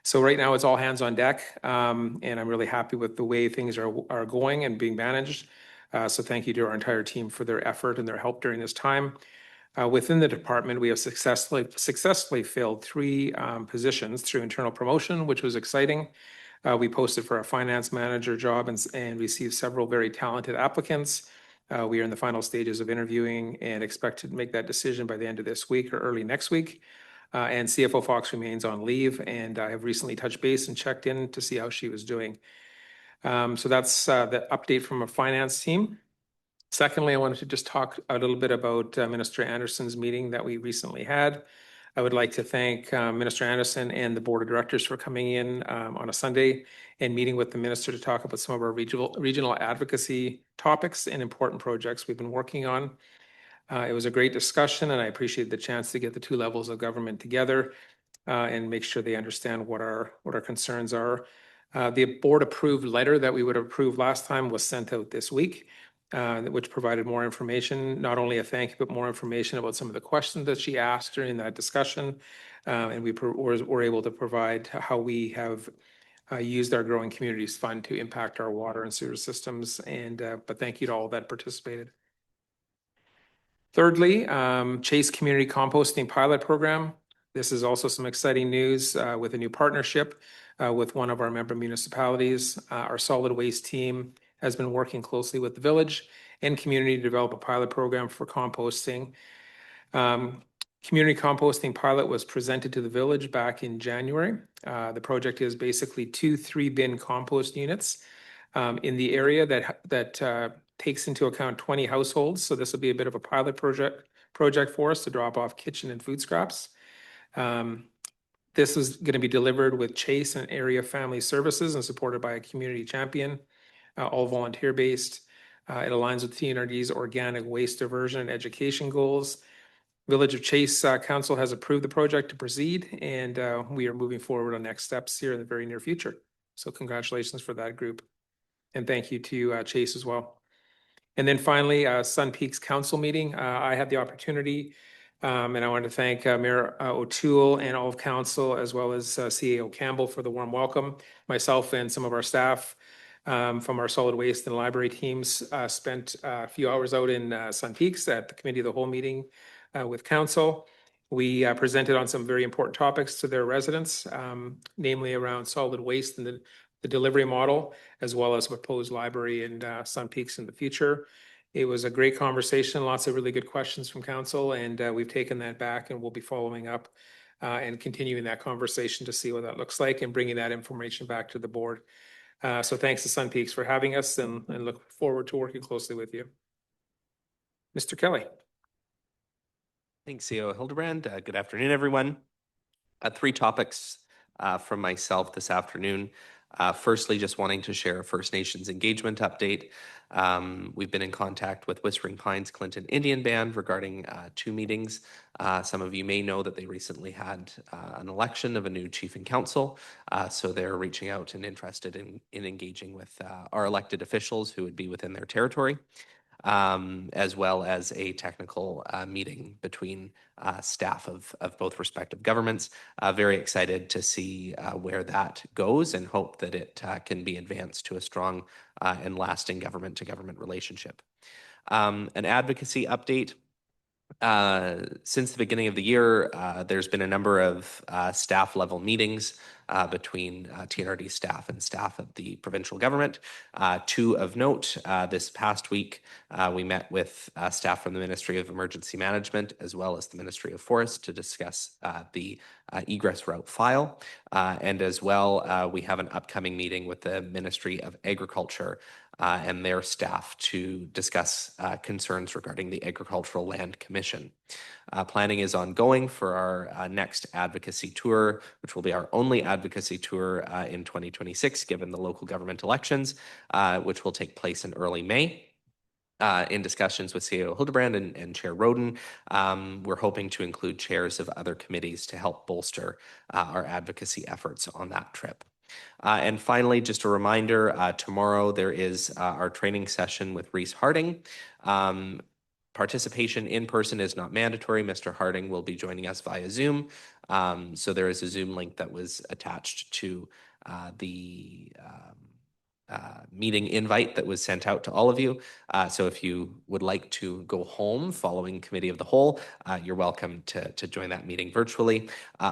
So right now it's all hands on deck, and I'm really happy with the way things are going and being managed. So thank you to our entire team for their effort and their help during this time. Within the department, we have successfully filled 3 positions through internal promotion, which was exciting. We posted for a finance manager job and received several very talented applicants. We are in the final stages of interviewing and expect to make that decision by the end of this week or early next week. And CFO Fox remains on leave, and I have recently touched base and checked in to see how she was doing. So that's the update from a finance team. Secondly, I wanted to just talk a little bit about Minister Anderson's meeting that we recently had. I would like to thank Minister Anderson and the Board of Directors for coming in on a Sunday and meeting with the Minister to talk about some of our regional advocacy topics and important projects we've been working on. It was a great discussion, and I appreciate the chance to get the 2 levels of government together and make sure they understand what our concerns are. The board-approved letter that we would have approved last time was sent out this week, which provided more information, not only a thank you, but more information about some of the questions that she asked during that discussion. And we were able to provide how we have used our Growing Communities Fund to impact our water and sewer systems. But thank you to all that participated. Thirdly, Chase Community Composting Pilot Program. This is also some exciting news with a new partnership with one of our member municipalities. Our solid waste team has been working closely with the village and community to develop a pilot program for composting. Community composting pilot was presented to the village back in January. The project is basically 2 3-bin compost units in the area that takes into account 20 households. So this will be a bit of a pilot project for us to drop off kitchen and food scraps. This is going to be delivered with Chase and Area Family Services and supported by a community champion, all volunteer-based. It aligns with TNRD's organic waste diversion and education goals. Village of Chase Council has approved the project to proceed, and we are moving forward on next steps here in the very near future. So congratulations for that group. And thank you to Chase as well. And then finally, Sun Peaks Council meeting. I had the opportunity, and I want to thank Mayor O'Toole and all of Council, as well as CAO Campbell for the warm welcome. Myself and some of our staff from our solid waste and library teams spent a few hours out in Sun Peaks at the Committee of the Whole meeting with Council. We presented on some very important topics to their residents, namely around solid waste and the the delivery model, as well as proposed library and Sun Peaks in the future. It was a great conversation, lots of really good questions from council, and we've taken that back and we'll be following up and continuing that conversation to see what that looks like and bringing that information back to the board. So thanks to Sun Peaks for having us and look forward to working closely with you. Mr. Kelly. Thanks, CEO Hildebrand. Good afternoon, everyone. 3 topics from myself this afternoon. Firstly, just wanting to share a First Nations engagement update. We've been in contact with Whispering Pines Clinton Indian Band regarding 2 meetings. Some of you may know that they recently had an election of a new chief and council. So they're reaching out and interested in engaging with our elected officials who would be within their territory. As well as a technical meeting between staff of both respective governments. Very excited to see where that goes and hope that it can be advanced to a strong and lasting government-to-government relationship. An advocacy update. Since the beginning of the year, there's been a number of staff level meetings between TNRD staff and staff of the provincial government. 2 of note, this past week, we met with staff from the Ministry of Emergency Management as well as the Ministry of Forests to discuss the egress route file. And as well, we have an upcoming meeting with the Ministry of Agriculture and their staff to discuss concerns regarding the Agricultural Land Commission. Planning is ongoing for our next advocacy tour, which will be our only advocacy tour in 2026, given the local government elections, which will take place in early May. In discussions with CEO Hildebrand and Chair Roden, we're hoping to include chairs of other committees to help bolster our advocacy efforts on that trip. And finally, just a reminder, tomorrow there is our training session with Reese Harding. Participation in person is not mandatory. Mr. Harding will be joining us via Zoom. So there is a Zoom link that was attached to the meeting invite that was sent out to all of you. So if you would like to go home following Committee of the Whole, you're welcome to join that meeting virtually.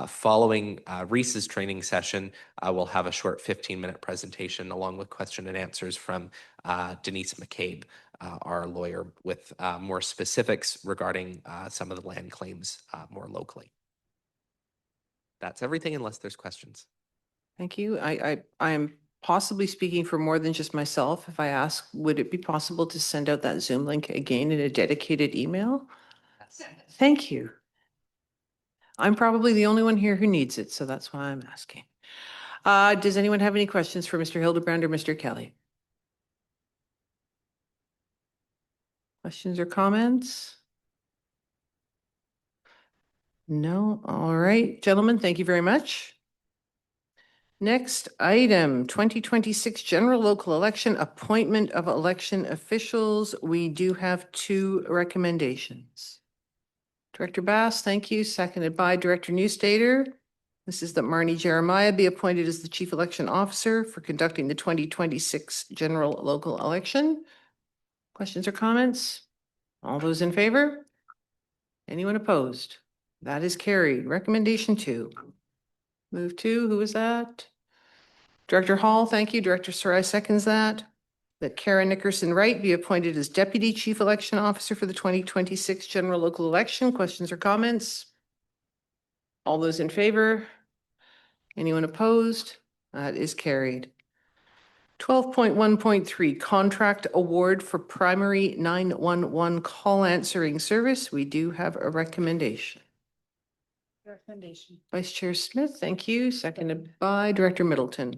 Following Reese's training session, we'll have a short 15-minute presentation along with question and answers from Denise McCabe, our lawyer, with more specifics regarding some of the land claims more locally. That's everything unless there's questions. Thank you. I am possibly speaking for more than just myself. If I ask, would it be possible to send out that Zoom link again in a dedicated email? Yes. Thank you. I'm probably the only one here who needs it, so that's why I'm asking. Does anyone have any questions for Mr. Hildebrand or Mr. Kelly? Questions or comments? No? All right, gentlemen, thank you very much. Next item, 2026 general local election, appointment of election officials. We do have 2 recommendations. Director Bass, thank you. Seconded by Director Newstader. This is that Marnie Jeremiah be appointed as the Chief Election Officer for conducting the 2026 general local election. Questions or comments? All those in favor? Anyone opposed? That is carried. Recommendation 2. Move 2, who is that? Director Hall, thank you. Director Sarai seconds that. That Kara Nickerson Wright be appointed as Deputy Chief Election Officer for the 2026 general local election. Questions or comments? All those in favor? Anyone opposed? That is carried. 12.1.3, contract award for primary 911 call answering service. We do have a recommendation. Vice Chair Smith, thank you. Seconded by Director Middleton.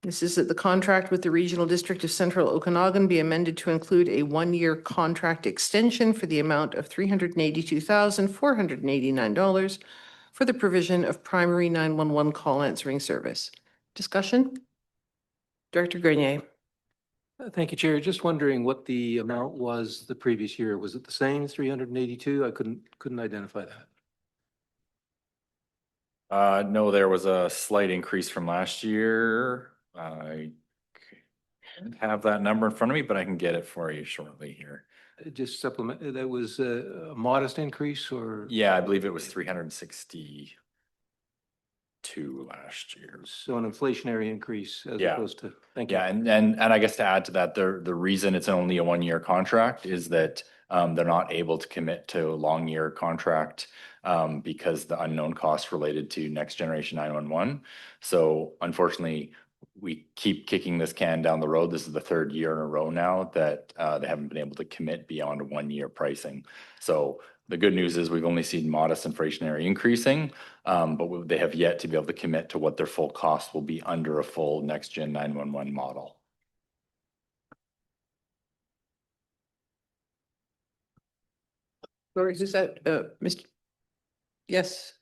This is that the contract with the Regional District of Central Okanagan be amended to include a 1-year contract extension for the amount of $382,489 for the provision of primary 911 call answering service. Discussion? Director Grenier. Thank you, Chair. Just wondering what the amount was the previous year. Was it the same, 382? I couldn't identify that. No, there was a slight increase from last year. I don't have that number in front of me, but I can get it for you shortly here. Just supplement, that was a modest increase or? Yeah, I believe it was 362 2 last year. So an inflationary increase as Yeah. opposed to, thank you. Yeah, and I guess to add to that, the reason it's only a 1-year contract is that they're not able to commit to a long year contract because the unknown costs related to next generation 911. So unfortunately, we keep kicking this can down the road. This is the 3rd year in a row now that they haven't been able to commit beyond a 1-year pricing. So the good news is we've only seen modest inflationary increasing, but they have yet to be able to commit to what their full cost will be under a full next gen 911 model. Lori, who's that? Mr. Yes.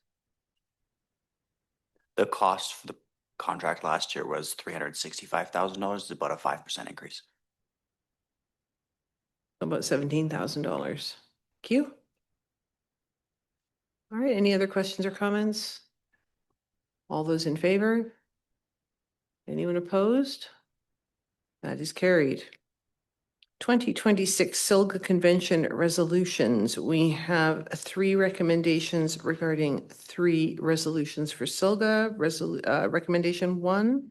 The cost for the contract last year was $365,000, about a 5% increase. About $17,000. Thank you. All right, any other questions or comments? All those in favor? Anyone opposed? That is carried. 2026 SILGA Convention resolutions. We have 3 recommendations regarding 3 resolutions for SILGA. Recommendation 1.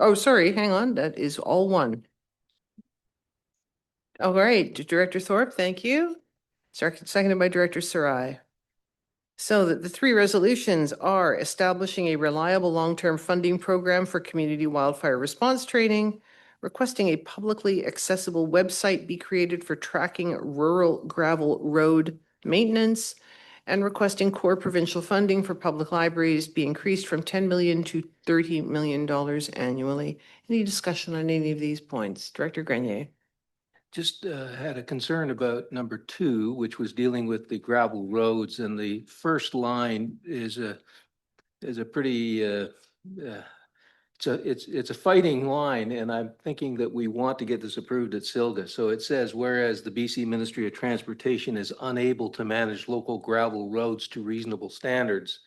Oh, sorry, hang on. That is all 1. All right, Director Thorpe, thank you. Seconded by Director Sarai. So that the 3 resolutions are establishing a reliable long-term funding program for community wildfire response training, requesting a publicly accessible website be created for tracking rural gravel road maintenance, and requesting core provincial funding for public libraries be increased from $10 million to $30 million annually. Any discussion on any of these points? Director Grenier. Just had a concern about number 2, which was dealing with the gravel roads, and the first line is a pretty it's a fighting line, and I'm thinking that we want to get this approved at SILGA. So it says, whereas the BC Ministry of Transportation is unable to manage local gravel roads to reasonable standards,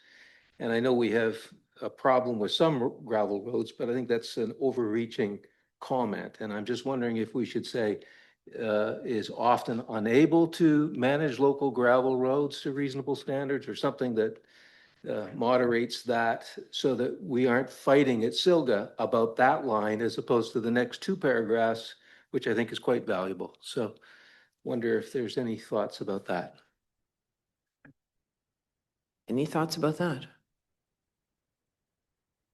and I know we have a problem with some gravel roads, but I think that's an overreaching comment, and I'm just wondering if we should say is often unable to manage local gravel roads to reasonable standards, or something that moderates that, so that we aren't fighting at SILGA about that line as opposed to the next 2 paragraphs, which I think is quite valuable. So wonder if there's any thoughts about that. Any thoughts about that?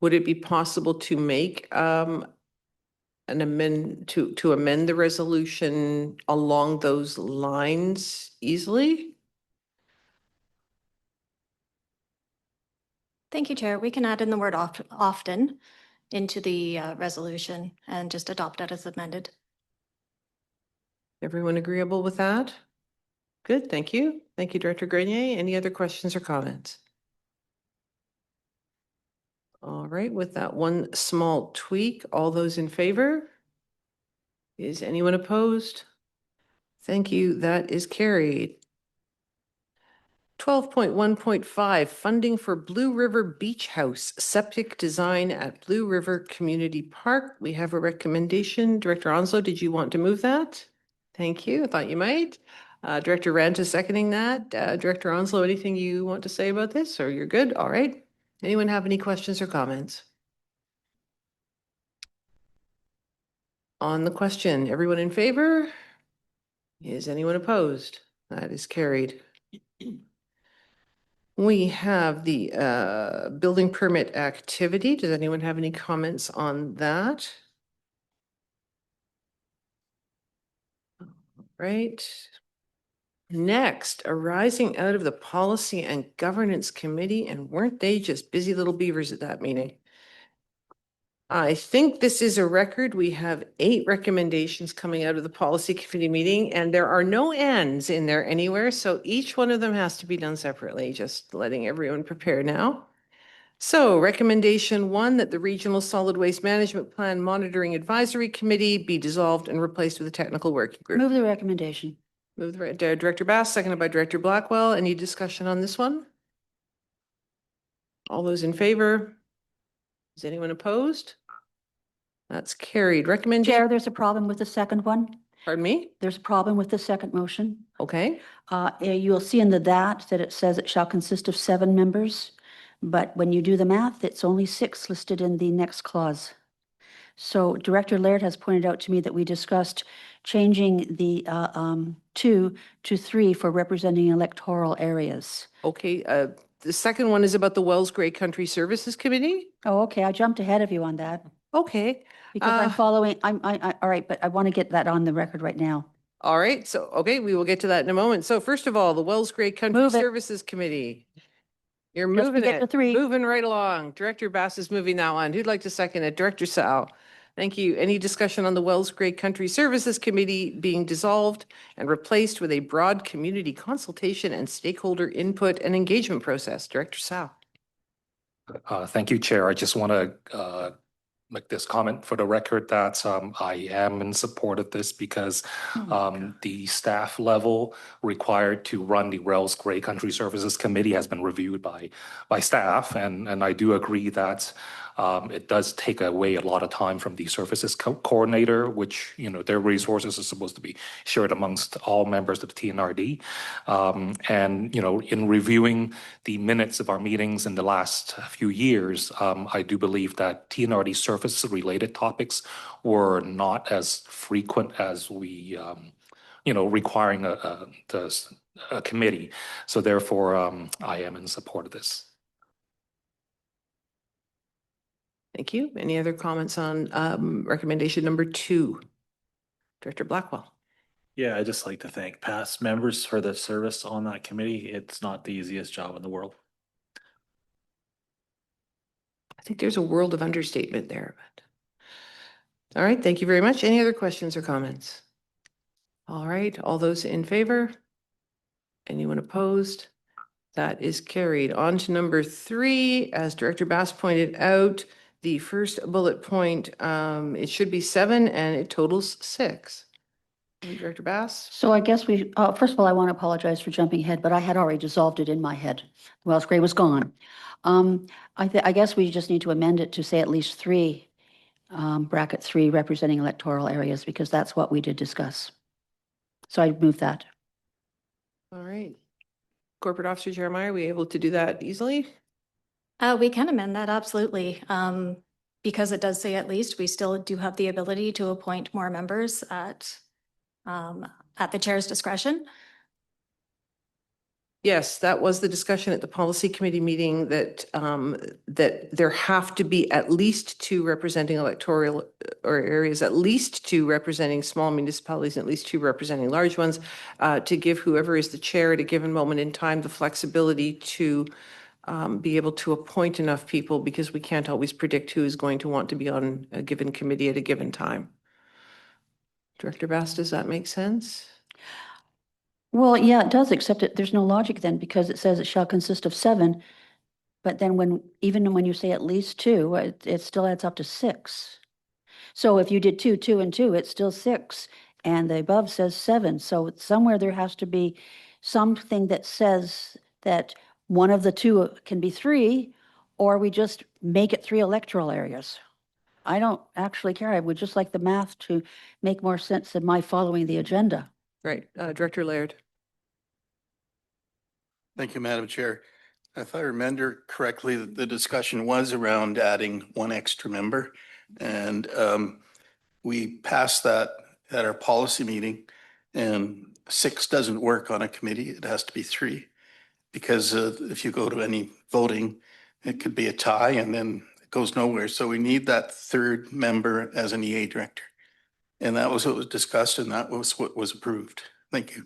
Would it be possible to make an amend to amend the resolution along those lines easily? Thank you, Chair. We can add in the word often into the resolution and just adopt it as amended. Everyone agreeable with that? Good, thank you. Thank you, Director Grenier. Any other questions or comments? All right, with that one small tweak, all those in favor? Is anyone opposed? Thank you, that is carried. 12.1.5, funding for Blue River Beach House septic design at Blue River Community Park. We have a recommendation. Director Onslow, did you want to move that? Thank you, I thought you might. Director Ranta seconding that. Director Onslow, anything you want to say about this, or you're good? All right. Anyone have any questions or comments? On the question, everyone in favor? Is anyone opposed? That is carried. We have the building permit activity. Does anyone have any comments on that? Right. Next, arising out of the Policy and Governance Committee, and weren't they just busy little beavers at that meeting? I think this is a record. We have 8 recommendations coming out of the Policy Committee meeting, and there are no ends in there anywhere, so each one of them has to be done separately, just letting everyone prepare now. So recommendation 1, that the Regional Solid Waste Management Plan Monitoring Advisory Committee be dissolved and replaced with a technical working group. Move the recommendation. Move the Director Bass, seconded by Director Blackwell. Any discussion on this one? All those in favor? Is anyone opposed? That's carried. Recommendation. Chair, there's a problem with the second one. Pardon me? There's a problem with the second motion. Okay. You'll see in that it says it shall consist of 7 members. But when you do the math, it's only 6 listed in the next clause. So Director Laird has pointed out to me that we discussed changing the 2 to 3 for representing electoral areas. Okay, the second one is about the Wells Grey Country Services Committee. Oh, okay, I jumped ahead of you on that Okay. because I'm Uh, following, all right, but I want to get that on the record right now. All right, so, okay, we will get to that in a moment. So first of all, the Wells Grey Country Move it. Services Committee. You're Just moving get to it, 3. moving right along. Director Bass is moving that one. Who'd like to second it? Director Sal. Thank you. Any discussion on the Wells Grey Country Services Committee being dissolved and replaced with a broad community consultation and stakeholder input and engagement process? Director Sal. Thank you, Chair. I just want to make this comment for the record that I am in support of this because the staff level required to run the Wells Grey Country Services Committee has been reviewed by staff, and I do agree that it does take away a lot of time from the services coordinator, which, you know, their resources are supposed to be shared amongst all members of the TNRD. And, you know, in reviewing the minutes of our meetings in the last few years, I do believe that TNRD service-related topics were not as frequent as we, you know, requiring a committee. So therefore, I am in support of this. Thank you. Any other comments on recommendation number 2? Director Blackwell. Yeah, I'd just like to thank past members for their service on that committee. It's not the easiest job in the world. I think there's a world of understatement there. But all right, thank you very much. Any other questions or comments? All right, all those in favor? Anyone opposed? That is carried. On to number 3, as Director Bass pointed out, the first bullet point, it should be 7 and it totals 6. Director Bass? So I guess we, first of all, I want to apologize for jumping ahead, but I had already dissolved it in my head. Wells Grey was gone. I guess we just need to amend it to say at least 3, bracket 3, representing electoral areas, because that's what we did discuss. So I moved that. All right. Corporate Officer Jeremiah, are we able to do that easily? We can amend that, absolutely. Because it does say at least, we still do have the ability to appoint more members at the chair's discretion. Yes, that was the discussion at the policy committee meeting that that there have to be at least 2 representing electoral or areas, at least 2 representing small municipalities, and at least 2 representing large ones, to give whoever is the chair at a given moment in time the flexibility to be able to appoint enough people, because we can't always predict who is going to want to be on a given committee at a given time. Director Bass, does that make sense? Well, yeah, it does, except there's no logic then, because it says it shall consist of 7. But then even when you say at least 2, it still adds up to 6. So if you did 2, 2, and 2, it's still 6. And the above says 7. So somewhere there has to be something that says that one of the 2 can be 3, or we just make it 3 electoral areas. I don't actually care. I would just like the math to make more sense than my following the agenda. Right, Director Laird. Thank you, Madam Chair. If I remember correctly, the discussion was around adding 1 extra member. And we passed that at our policy meeting, and 6 doesn't work on a committee. It has to be 3. Because if you go to any voting, it could be a tie and then it goes nowhere. So we need that 3rd member as an EA director. And that was what was discussed, and that was what was approved. Thank you.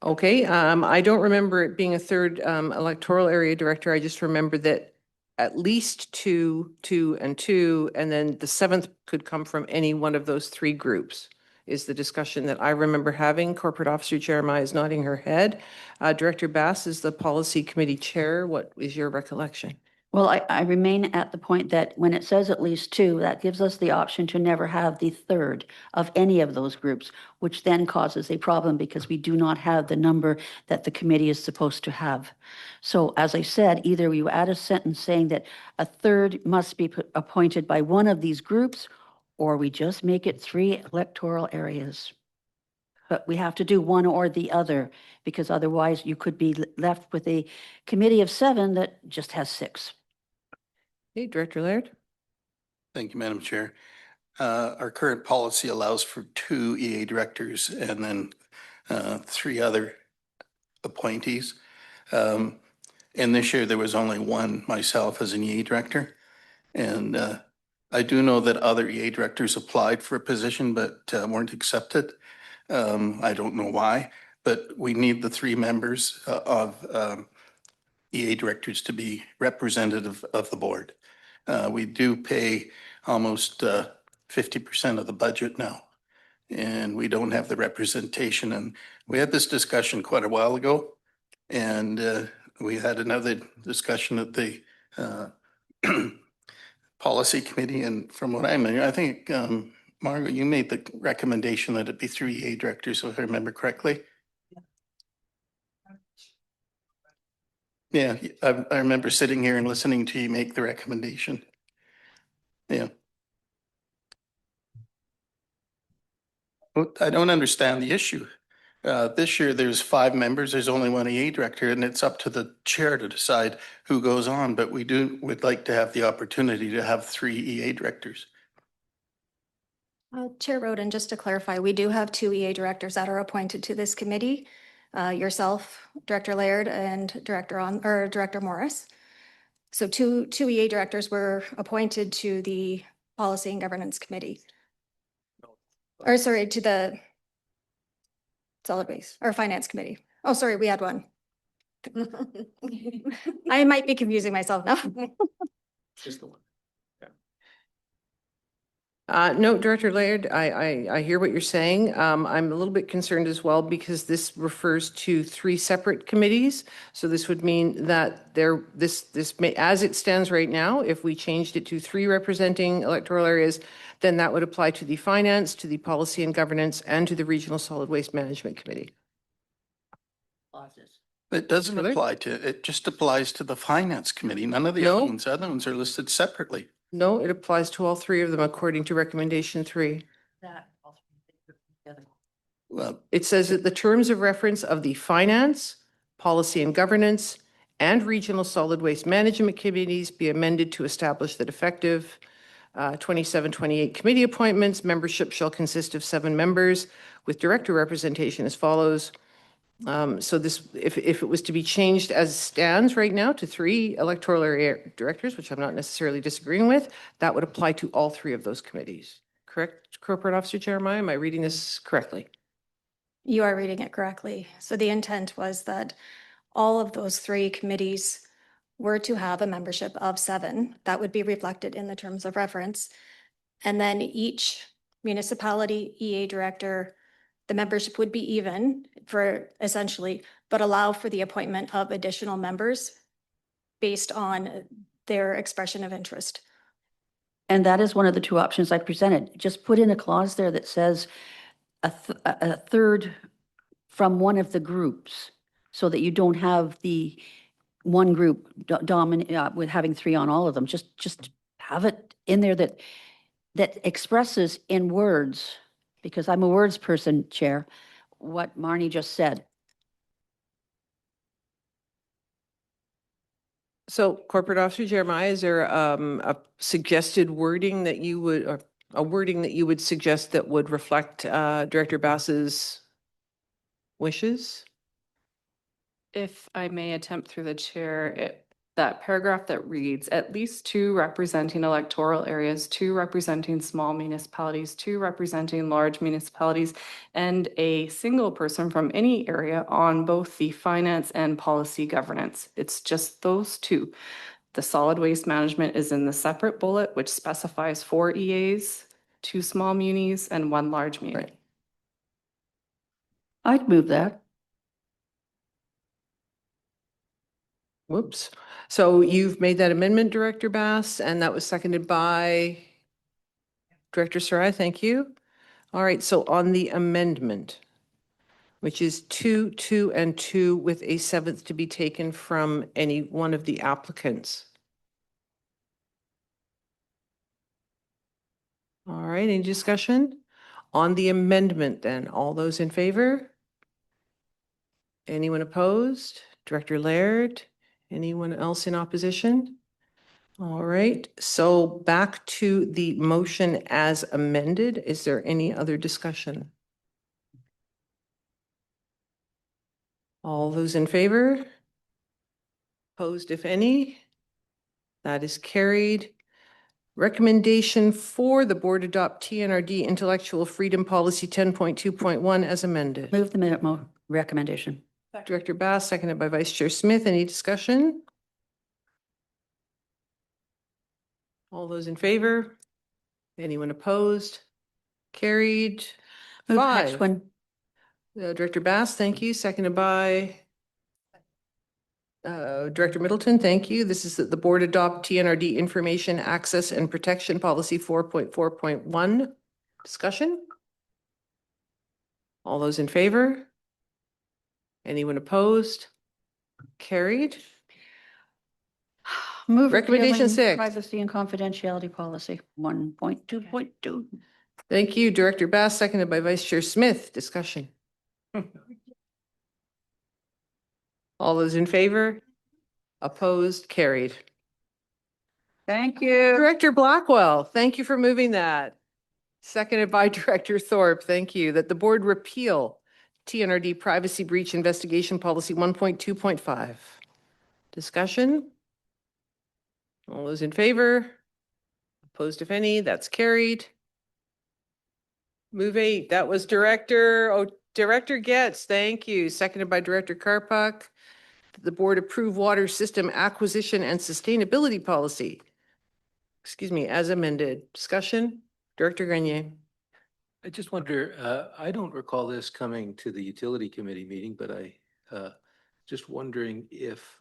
Okay, I don't remember it being a 3rd electoral area director. I just remember that at least 2, 2, and 2, and then the 7th could come from any one of those 3 groups, is the discussion that I remember having. Corporate Officer Jeremiah is nodding her head. Director Bass is the policy committee chair. What is your recollection? Well, I remain at the point that when it says at least 2, that gives us the option to never have the 3rd of any of those groups, which then causes a problem because we do not have the number that the committee is supposed to have. So as I said, either you add a sentence saying that a 3rd must be appointed by one of these groups, or we just make it 3 electoral areas. but we have to do one or the other, because otherwise you could be left with a committee of 7 that just has 6. Okay, Director Laird? Thank you, Madam Chair. Our current policy allows for 2 EA directors and then 3 other appointees. And this year there was only one, myself as an EA director. And I do know that other EA directors applied for a position but weren't accepted. I don't know why, but we need the 3 members of EA directors to be representative of the board. We do pay almost 50% of the budget now, and we don't have the representation. And we had this discussion quite a while ago, and we had another discussion at the policy committee. And from what I think, Margaret, you made the recommendation that it be 3 EA directors, if I remember correctly. Yeah, I remember sitting here and listening to you make the recommendation. Yeah. Well, I don't understand the issue. This year, there's 5 members, there's only 1 EA director, and it's up to the chair to decide who goes on, but would like to have the opportunity to have 3 EA directors. Chair Roden, just to clarify, we do have 2 EA directors that are appointed to this committee. Yourself, Director Laird, and Director Morris. So two EA directors were appointed to the Policy and Governance Committee. Or sorry, to the Solid Waste or Finance Committee. Oh, sorry, we had one. I might be confusing myself now. Just the one. No, Director Laird, I hear what you're saying. I'm a little bit concerned as well because this refers to 3 separate committees. So this would mean that this may, as it stands right now, if we changed it to 3 representing electoral areas, then that would apply to the Finance, to the Policy and Governance, and to the Regional Solid Waste Management Committee. It doesn't apply to, it just applies to the Finance Committee. None of the other ones are listed separately. No, it applies to all 3 of them according to recommendation 3. Well, it says that the terms of reference of the Finance, Policy and Governance, and Regional Solid Waste Management Committees be amended to establish that effective 27-28 committee appointments, membership shall consist of 7 members with director representation as follows. So this, if it was to be changed as stands right now to 3 electoral area directors, which I'm not necessarily disagreeing with, that would apply to all 3 of those committees. Correct, Corporate Officer Jeremiah? Am I reading this correctly? You are reading it correctly. So the intent was that all of those 3 committees were to have a membership of 7. That would be reflected in the terms of reference. And then each municipality EA director, the membership would be even for essentially, but allow for the appointment of additional members based on their expression of interest. And that is one of the 2 options I presented. Just put in a clause there that says a third from one of the groups, so that you don't have the one group dominate with having 3 on all of them. Just have it in there that expresses in words, because I'm a words person, Chair, what Marnie just said. So Corporate Officer Jeremiah, is there a suggested wording that you would, or a wording that you would suggest that would reflect Director Bass's wishes? If I may attempt through the chair, that paragraph that reads, at least 2 representing electoral areas, 2 representing small municipalities, 2 representing large municipalities, and a single person from any area on both the finance and policy governance. It's just those 2. The solid waste management is in the separate bullet, which specifies 4 EAs, 2 small munis, and 1 large muni. Right. I'd move that. Whoops. So you've made that amendment, Director Bass, and that was seconded by Director Sarai. Thank you. All right. So on the amendment, which is 2, 2, and 2 with a 7th to be taken from any one of the applicants. All right. Any discussion? On the amendment then, all those in favor? Anyone opposed? Director Laird? Anyone else in opposition? All right, so back to the motion as amended. Is there any other discussion? All those in favor? Opposed, if any? That is carried. Recommendation for the board adopt TNRD Intellectual Freedom Policy 10.2.1 as amended. Move the minute recommendation. Director Bass, seconded by Vice Chair Smith. Any discussion? All those in favor? Anyone opposed? Carried. Move the next 5. one. Director Bass, thank you. Seconded by Director Middleton, thank you. This is that the board adopt TNRD Information Access and Protection Policy 4.4.1. Discussion? All those in favor? Anyone opposed? Carried. Move Recommendation repealing 6. Privacy and confidentiality policy 1.2.2. Thank you, Director Bass, seconded by Vice Chair Smith. Discussion. All those in favor? Opposed? Carried. Thank you. Director Blackwell, thank you for moving that. Seconded by Director Thorpe. Thank you. That the board repeal TNRD Privacy Breach Investigation Policy 1.2.5. Discussion? All those in favor? Opposed, if any? That's carried. Move 8. That was Director Getz. Thank you. Seconded by Director Karpuk. The board approve water system acquisition and sustainability policy. As amended. Discussion? Director Grenier. I just wonder, I don't recall this coming to the utility committee meeting, but just wondering if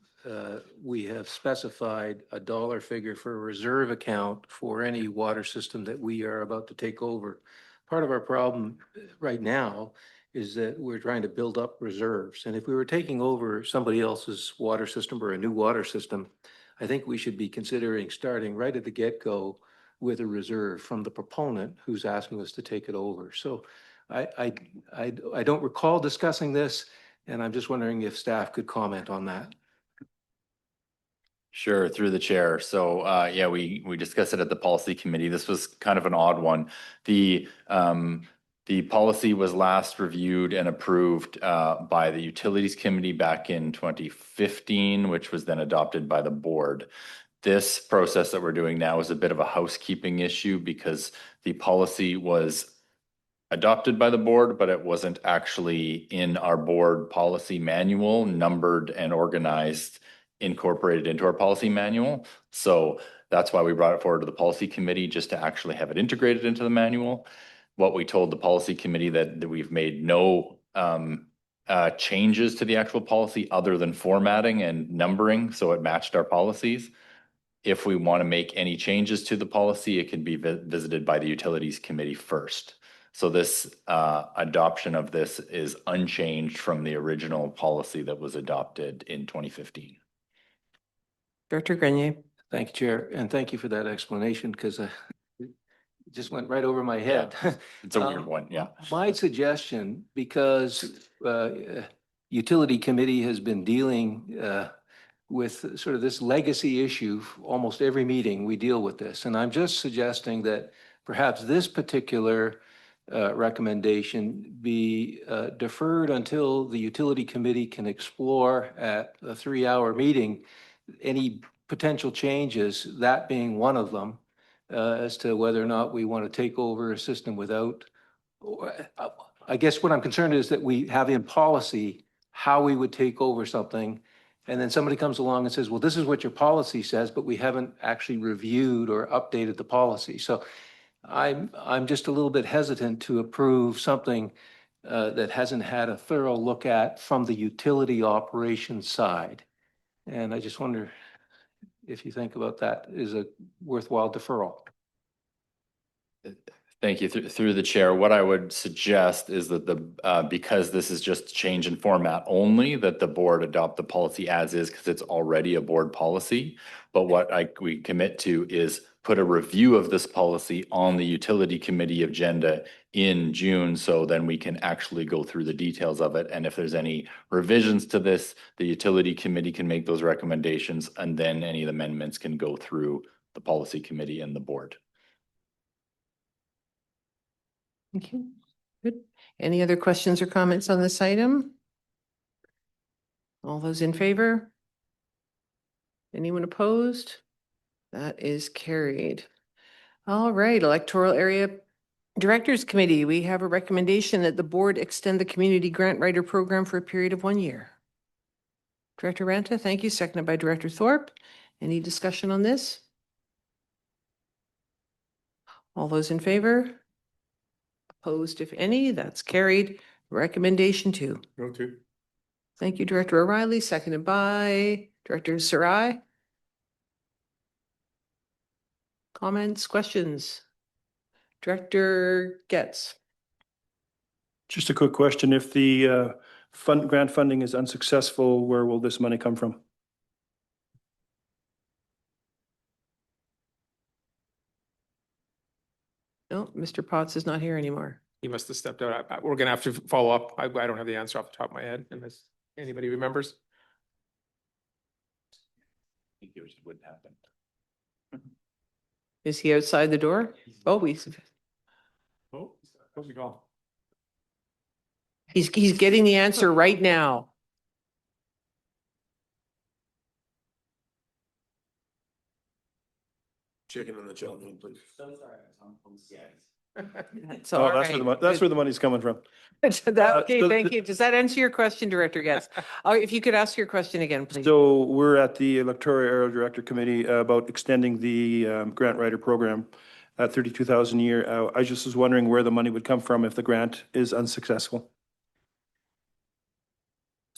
we have specified a dollar figure for a reserve account for any water system that we are about to take over. Part of our problem right now is that we're trying to build up reserves. And if we were taking over somebody else's water system or a new water system, I think we should be considering starting right at the get-go with a reserve from the proponent who's asking us to take it over. So I don't recall discussing this, and I'm just wondering if staff could comment on that. Sure, through the chair. So yeah, we discussed it at the policy committee. This was kind of an odd one. The policy was last reviewed and approved by the utilities committee back in 2015, which was then adopted by the board. This process that we're doing now is a bit of a housekeeping issue because the policy was adopted by the board, but it wasn't actually in our board policy manual, numbered and organized, incorporated into our policy manual. So that's why we brought it forward to the policy committee, just to actually have it integrated into the manual. What we told the policy committee that we've made no changes to the actual policy other than formatting and numbering, so it matched our policies. If we want to make any changes to the policy, it can be visited by the utilities committee first. So this adoption of this is unchanged from the original policy that was adopted in 2015. Director Grenier. Thank you, Chair, and thank you for that explanation because it just went right over my head. Yeah, it's a weird one, yeah. My suggestion, because utility committee has been dealing with sort of this legacy issue, almost every meeting we deal with this. And I'm just suggesting that perhaps this particular recommendation be deferred until the utility committee can explore at a 3-hour meeting any potential changes, that being one of them, as to whether or not we want to take over a system without. I guess what I'm concerned is that we have in policy how we would take over something, and then somebody comes along and says, well, this is what your policy says, but we haven't actually reviewed or updated the policy. So I'm just a little bit hesitant to approve something that hasn't had a thorough look at from the utility operations side. And I just wonder if you think about that is a worthwhile deferral. Thank you. Through the chair, what I would suggest is that because this is just change in format only, that the board adopt the policy as is because it's already a board policy. But what we commit to is put a review of this policy on the utility committee agenda in June. So then we can actually go through the details of it. And if there's any revisions to this, the utility committee can make those recommendations, and then any amendments can go through the policy committee and the board. Thank you. Good. Any other questions or comments on this item? All those in favor? Anyone opposed? That is carried. All right, Electoral Area Directors Committee, we have a recommendation that the board extend the Community Grant Writer Program for a period of 1 year. Director Ranta, thank you. Seconded by Director Thorpe. Any discussion on this? All those in favor? Opposed, if any? That's carried. Recommendation 2. Go to. Thank you, Director O'Reilly, seconded by Director Sarai. Comments, questions? Director Getz. Just a quick question. If the grant funding is unsuccessful, where will this money come from? No, Mr. Potts is not here anymore. He must have stepped out. We're gonna have to follow up. I don't have the answer off the top of my head unless anybody remembers. I think it just wouldn't happen. Is he outside the door? Oh, he's Where's he gone? he's getting the answer right now. Chicken in the chat room, please. That's all right. That's where the money's coming from. Okay, so thank you. Does that answer your question, Director Getz? Oh, if you could ask your question again, please. So we're at the Electoral Area Director Committee about extending the grant writer program at 32,000 a year. I just was wondering where the money would come from if the grant is unsuccessful.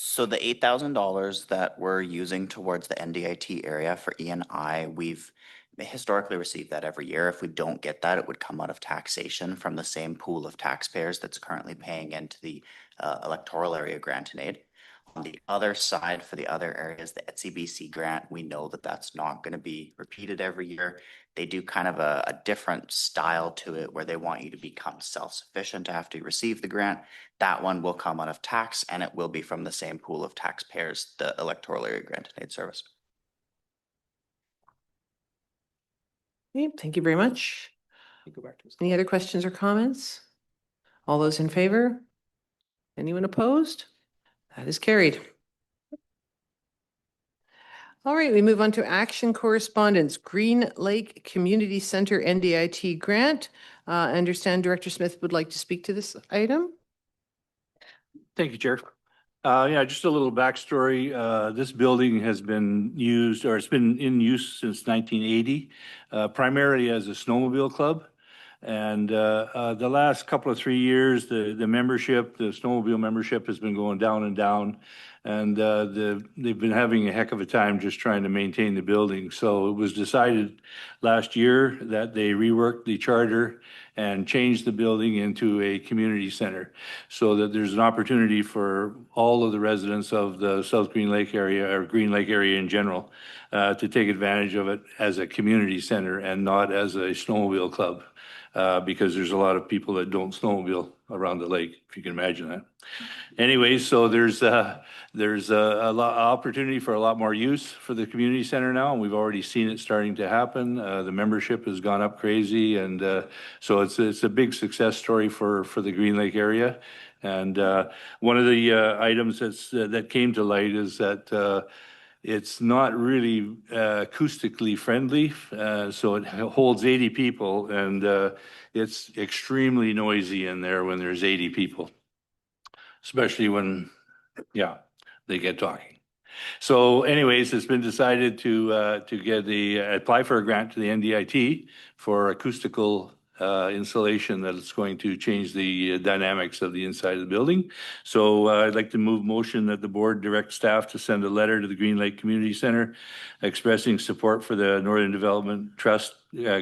So the $8,000 that we're using towards the NDIT area for E&I, we've historically received that every year. If we don't get that, it would come out of taxation from the same pool of taxpayers that's currently paying into the electoral area grant and aid. On the other side, for the other areas, the ETSI-BC grant, we know that that's not going to be repeated every year. They do kind of a different style to it where they want you to become self-sufficient after you receive the grant. That one will come out of tax, and it will be from the same pool of taxpayers, the electoral area grant and aid service. Okay, thank you very much. Go back to his Any other questions or comments? All those in favor? Anyone opposed? That is carried. All right, we move on to action correspondence. Green Lake Community Center NDIT grant. I understand Director Smith would like to speak to this item. Thank you, Chair. Yeah, just a little backstory. This building has been used, or it's been in use since 1980, primarily as a snowmobile club. And the last couple of 3 years, the snowmobile membership has been going down and down. And they've been having a heck of a time just trying to maintain the building. So it was decided last year that they reworked the charter and changed the building into a community center so that there's an opportunity for all of the residents of the South Green Lake area, or Green Lake area in general, to take advantage of it as a community center and not as a snowmobile club. Because there's a lot of people that don't snowmobile around the lake, if you can imagine that. Anyway, so there's a lot opportunity for a lot more use for the community center now, and we've already seen it starting to happen. The membership has gone up crazy, and so it's a big success story for the Green Lake area. And one of the items that came to light is that it's not really acoustically friendly, so it holds 80 people, and it's extremely noisy in there when there's 80 people, especially when, they get talking. So anyways, it's been decided to apply for a grant to the NDIT for acoustical installation that is going to change the dynamics of the inside of the building. So I'd like to move motion that the board direct staff to send a letter to the Green Lake Community Center expressing support for the Northern Development Trust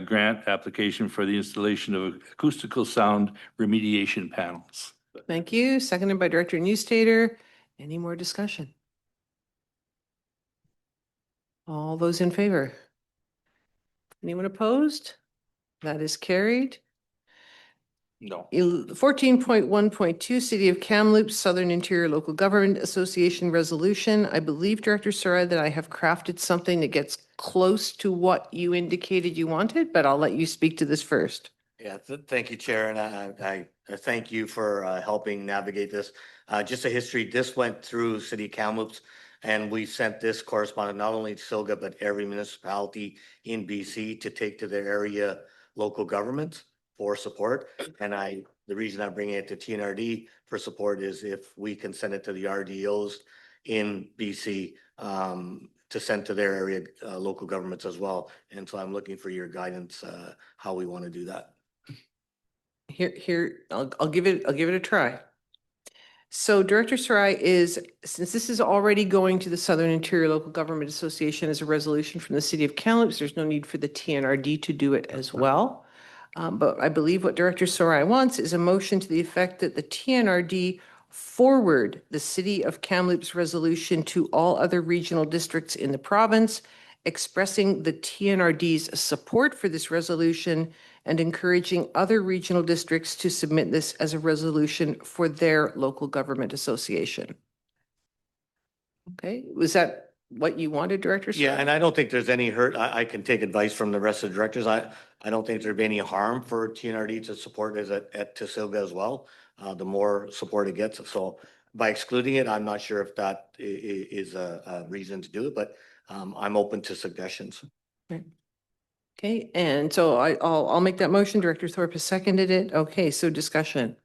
grant application for the installation of acoustical sound remediation panels. Thank you. Seconded by Director Newstater. Any more discussion? All those in favor? Anyone opposed? That is carried. No. 14.1.2 City of Kamloops Southern Interior Local Government Association Resolution. I believe, Director Sarai, that I have crafted something that gets close to what you indicated you wanted, but I'll let you speak to this first. Yeah, thank you, Chair, and I thank you for helping navigate this. Just a history, this went through City of Kamloops, and we sent this correspondence not only to Silga, but every municipality in BC to take to their area local governments for support. And the reason I'm bringing it to TNRD for support is if we can send it to the RDOs in BC to send to their area local governments as well. And so I'm looking for your guidance how we want to do that. I'll give it a try. So Director Sarai since this is already going to the Southern Interior Local Government Association as a resolution from the City of Kamloops, there's no need for the TNRD to do it as well. But I believe what Director Sarai wants is a motion to the effect that the TNRD forward the City of Kamloops resolution to all other regional districts in the province, expressing the TNRD's support for this resolution and encouraging other regional districts to submit this as a resolution for their local government association. Okay, was that what you wanted, Director Sarai? Yeah, and I don't think there's any hurt. I can take advice from the rest of the directors. I don't think there'd be any harm for TNRD to support as to Silga as well. The more support it gets. So by excluding it, I'm not sure if that is a reason to do it, but I'm open to suggestions. Okay, and so I'll make that motion. Director Thorpe has seconded it. Okay, so discussion.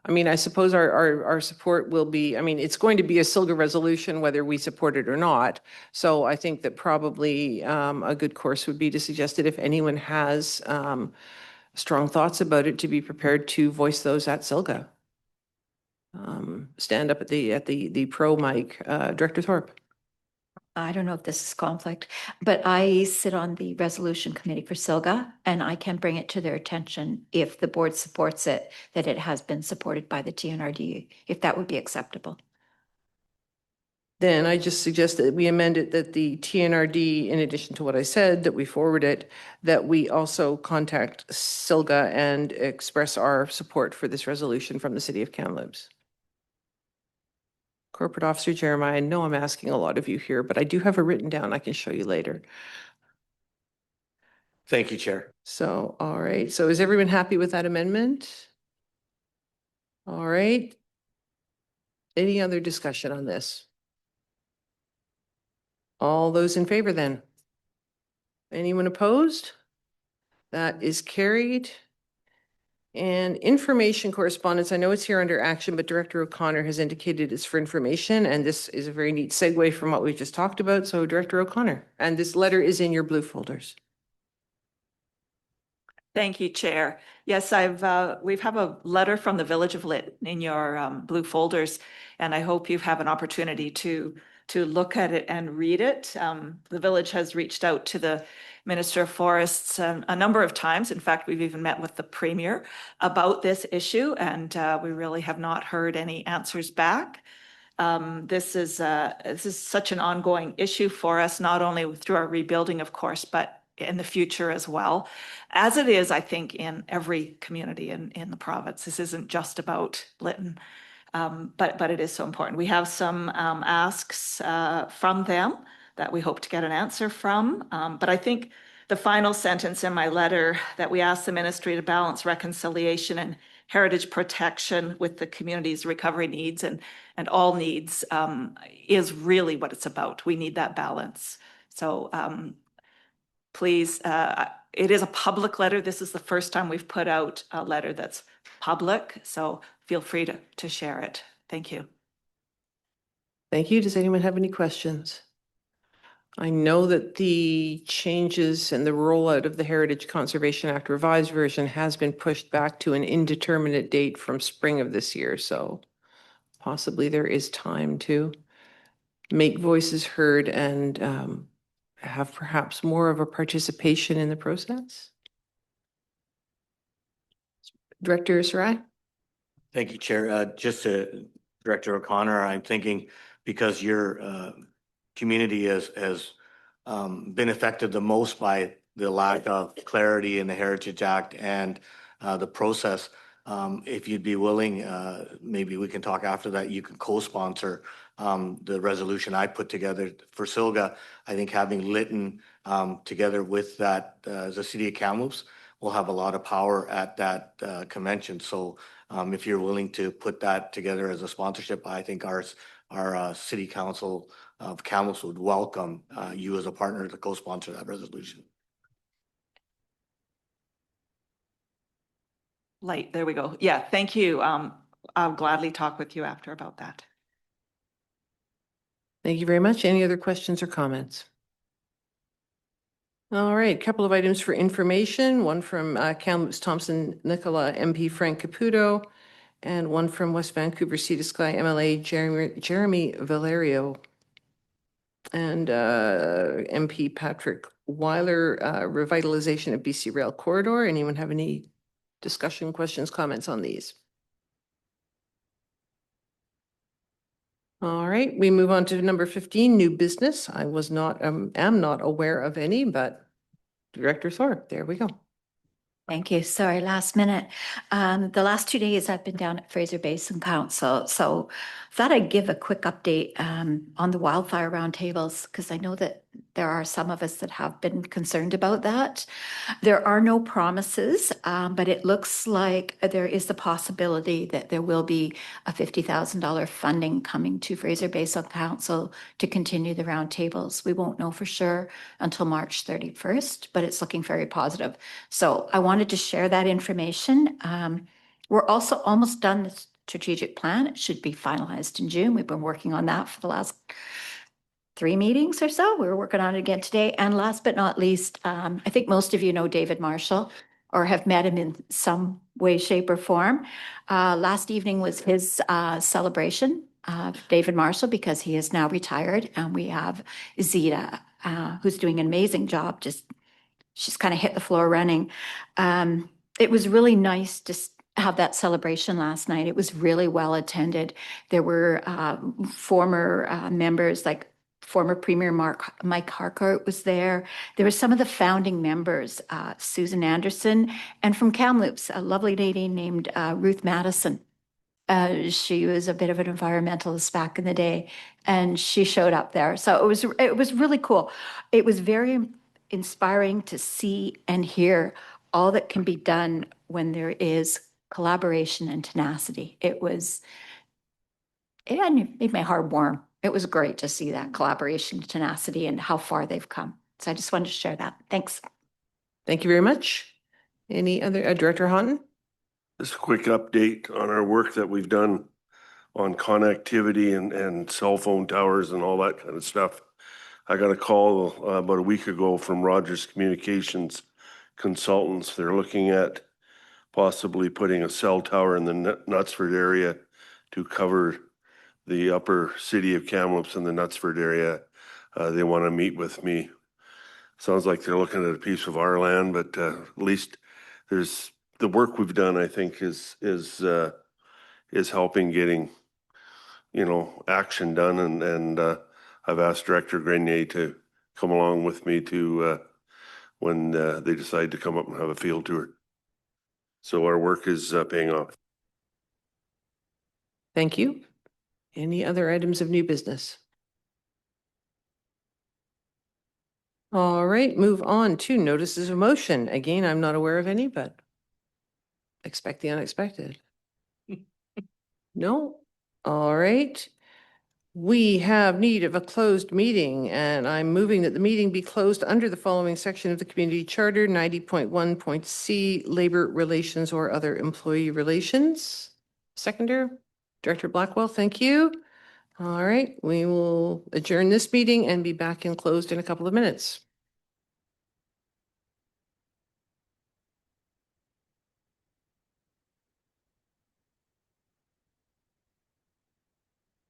I mean, I suppose our support will be, I mean, it's going to be a Silga resolution whether we support it or not. So I think that probably a good course would be to suggest that if anyone has strong thoughts about it, to be prepared to voice those at Silga. Stand up at the pro mic. Director Thorpe. I don't know if this is conflict, but I sit on the resolution committee for Silga, and I can bring it to their attention if the board supports it, that it has been supported by the TNRD, if that would be acceptable. Then I just suggest that we amend it that the TNRD, in addition to what I said, that we forward it, that we also contact Silga and express our support for this resolution from the City of Kamloops. Corporate Officer Jeremiah, I know I'm asking a lot of you here, but I do have it written down. I can show you later. Thank you, Chair. So, all right. So is everyone happy with that amendment? All right. Any other discussion on this? All those in favor then? Anyone opposed? That is carried. And information correspondence, I know it's here under action, but Director O'Connor has indicated it's for information, and this is a very neat segue from what we just talked about. So Director O'Connor, and this letter is in your blue folders. Thank you, Chair. Yes, we have a letter from the Village of Lytton in your blue folders, and I hope you have an opportunity to look at it and read it. The village has reached out to the Minister of Forests a number of times. In fact, we've even met with the Premier about this issue, and we really have not heard any answers back. This is such an ongoing issue for us, not only through our rebuilding, of course, but in the future as well, as it is, I think, in every community in the province. This isn't just about Lytton, but it is so important. We have some asks from them that we hope to get an answer from. But I think the final sentence in my letter that we ask the ministry to balance reconciliation and heritage protection with the community's recovery needs and all needs is really what it's about. We need that balance. So please, it is a public letter. This is the first time we've put out a letter that's public, so feel free to share it. Thank you. Thank you. Does anyone have any questions? I know that the changes and the rollout of the Heritage Conservation Act revised version has been pushed back to an indeterminate date from spring of this year, so possibly there is time to make voices heard and have perhaps more of a participation in the process. Director Sarai? Thank you, Chair. Just to Director O'Connor, I'm thinking because your community has been affected the most by the lack of clarity in the Heritage Act and the process. If you'd be willing, maybe we can talk after that. You can co-sponsor the resolution I put together for Silga. I think having Lytton together with that, the City of Kamloops, will have a lot of power at that convention. So if you're willing to put that together as a sponsorship, I think our City Council of Kamloops would welcome you as a partner to co-sponsor that resolution. Light, there we go. Yeah, thank you. I'll gladly talk with you after about that. Thank you very much. Any other questions or comments? All right, a couple of items for information. One from Kamloops Thompson-Nicola MP Frank Caputo, and one from West Vancouver Sea to Sky MLA Jeremy Valerio, and MP Patrick Weiler, revitalization of BC Rail Corridor. Anyone have any discussion, questions, comments on these? All right, we move on to number 15, new business. I was not, am not aware of any, but Director Thorpe, there we go. Thank you. Sorry, last minute. The last 2 days I've been down at Fraser Basin Council, so thought I'd give a quick update on the wildfire roundtables, because I know that there are some of us that have been concerned about that. There are no promises, but it looks like there is the possibility that there will be a $50,000 funding coming to Fraser Basin Council to continue the roundtables. We won't know for sure until March 31st, but it's looking very positive. So I wanted to share that information. We're also almost done the strategic plan. It should be finalized in June. We've been working on that for the last 3 meetings or so. We're working on it again today. And last but not least, I think most of you know David Marshall or have met him in some way, shape, or form. Last evening was his celebration of David Marshall, because he is now retired. And we have Zita, who's doing an amazing job. She's kind of hit the floor running. It was really nice to have that celebration last night. It was really well attended. There were former members, like former Premier Mike Harcourt was there. There were some of the founding members, Susan Anderson, and from Kamloops, a lovely lady named Ruth Madison. She was a bit of an environmentalist back in the day, and she showed up there. So it was really cool. It was very inspiring to see and hear all that can be done when there is collaboration and tenacity. It made my heart warm. It was great to see that collaboration, tenacity, and how far they've come. So I just wanted to share that. Thanks. Thank you very much. Any other, Director Houghton? Just a quick update on our work that we've done on connectivity and cell phone towers and all that kind of stuff. I got a call about a week ago from Rogers Communications Consultants. They're looking at possibly putting a cell tower in the Knutsford area to cover the upper city of Kamloops and the Knutsford area. They want to meet with me. Sounds like they're looking at a piece of our land, but at least there's the work we've done, I think, is helping getting, action done. And I've asked Director Grenier to come along with me to when they decide to come up and have a field tour. So our work is paying off. Thank you. Any other items of new business? All right, move on to notices of motion. Again, I'm not aware of any, but expect the unexpected. No? All right. We have need of a closed meeting, and I'm moving that the meeting be closed under the following section of the Community Charter, 90.1.c, Labor Relations or Other Employee Relations. Seconder, Director Blackwell, thank you. All right, we will adjourn this meeting and be back in closed in a couple of minutes.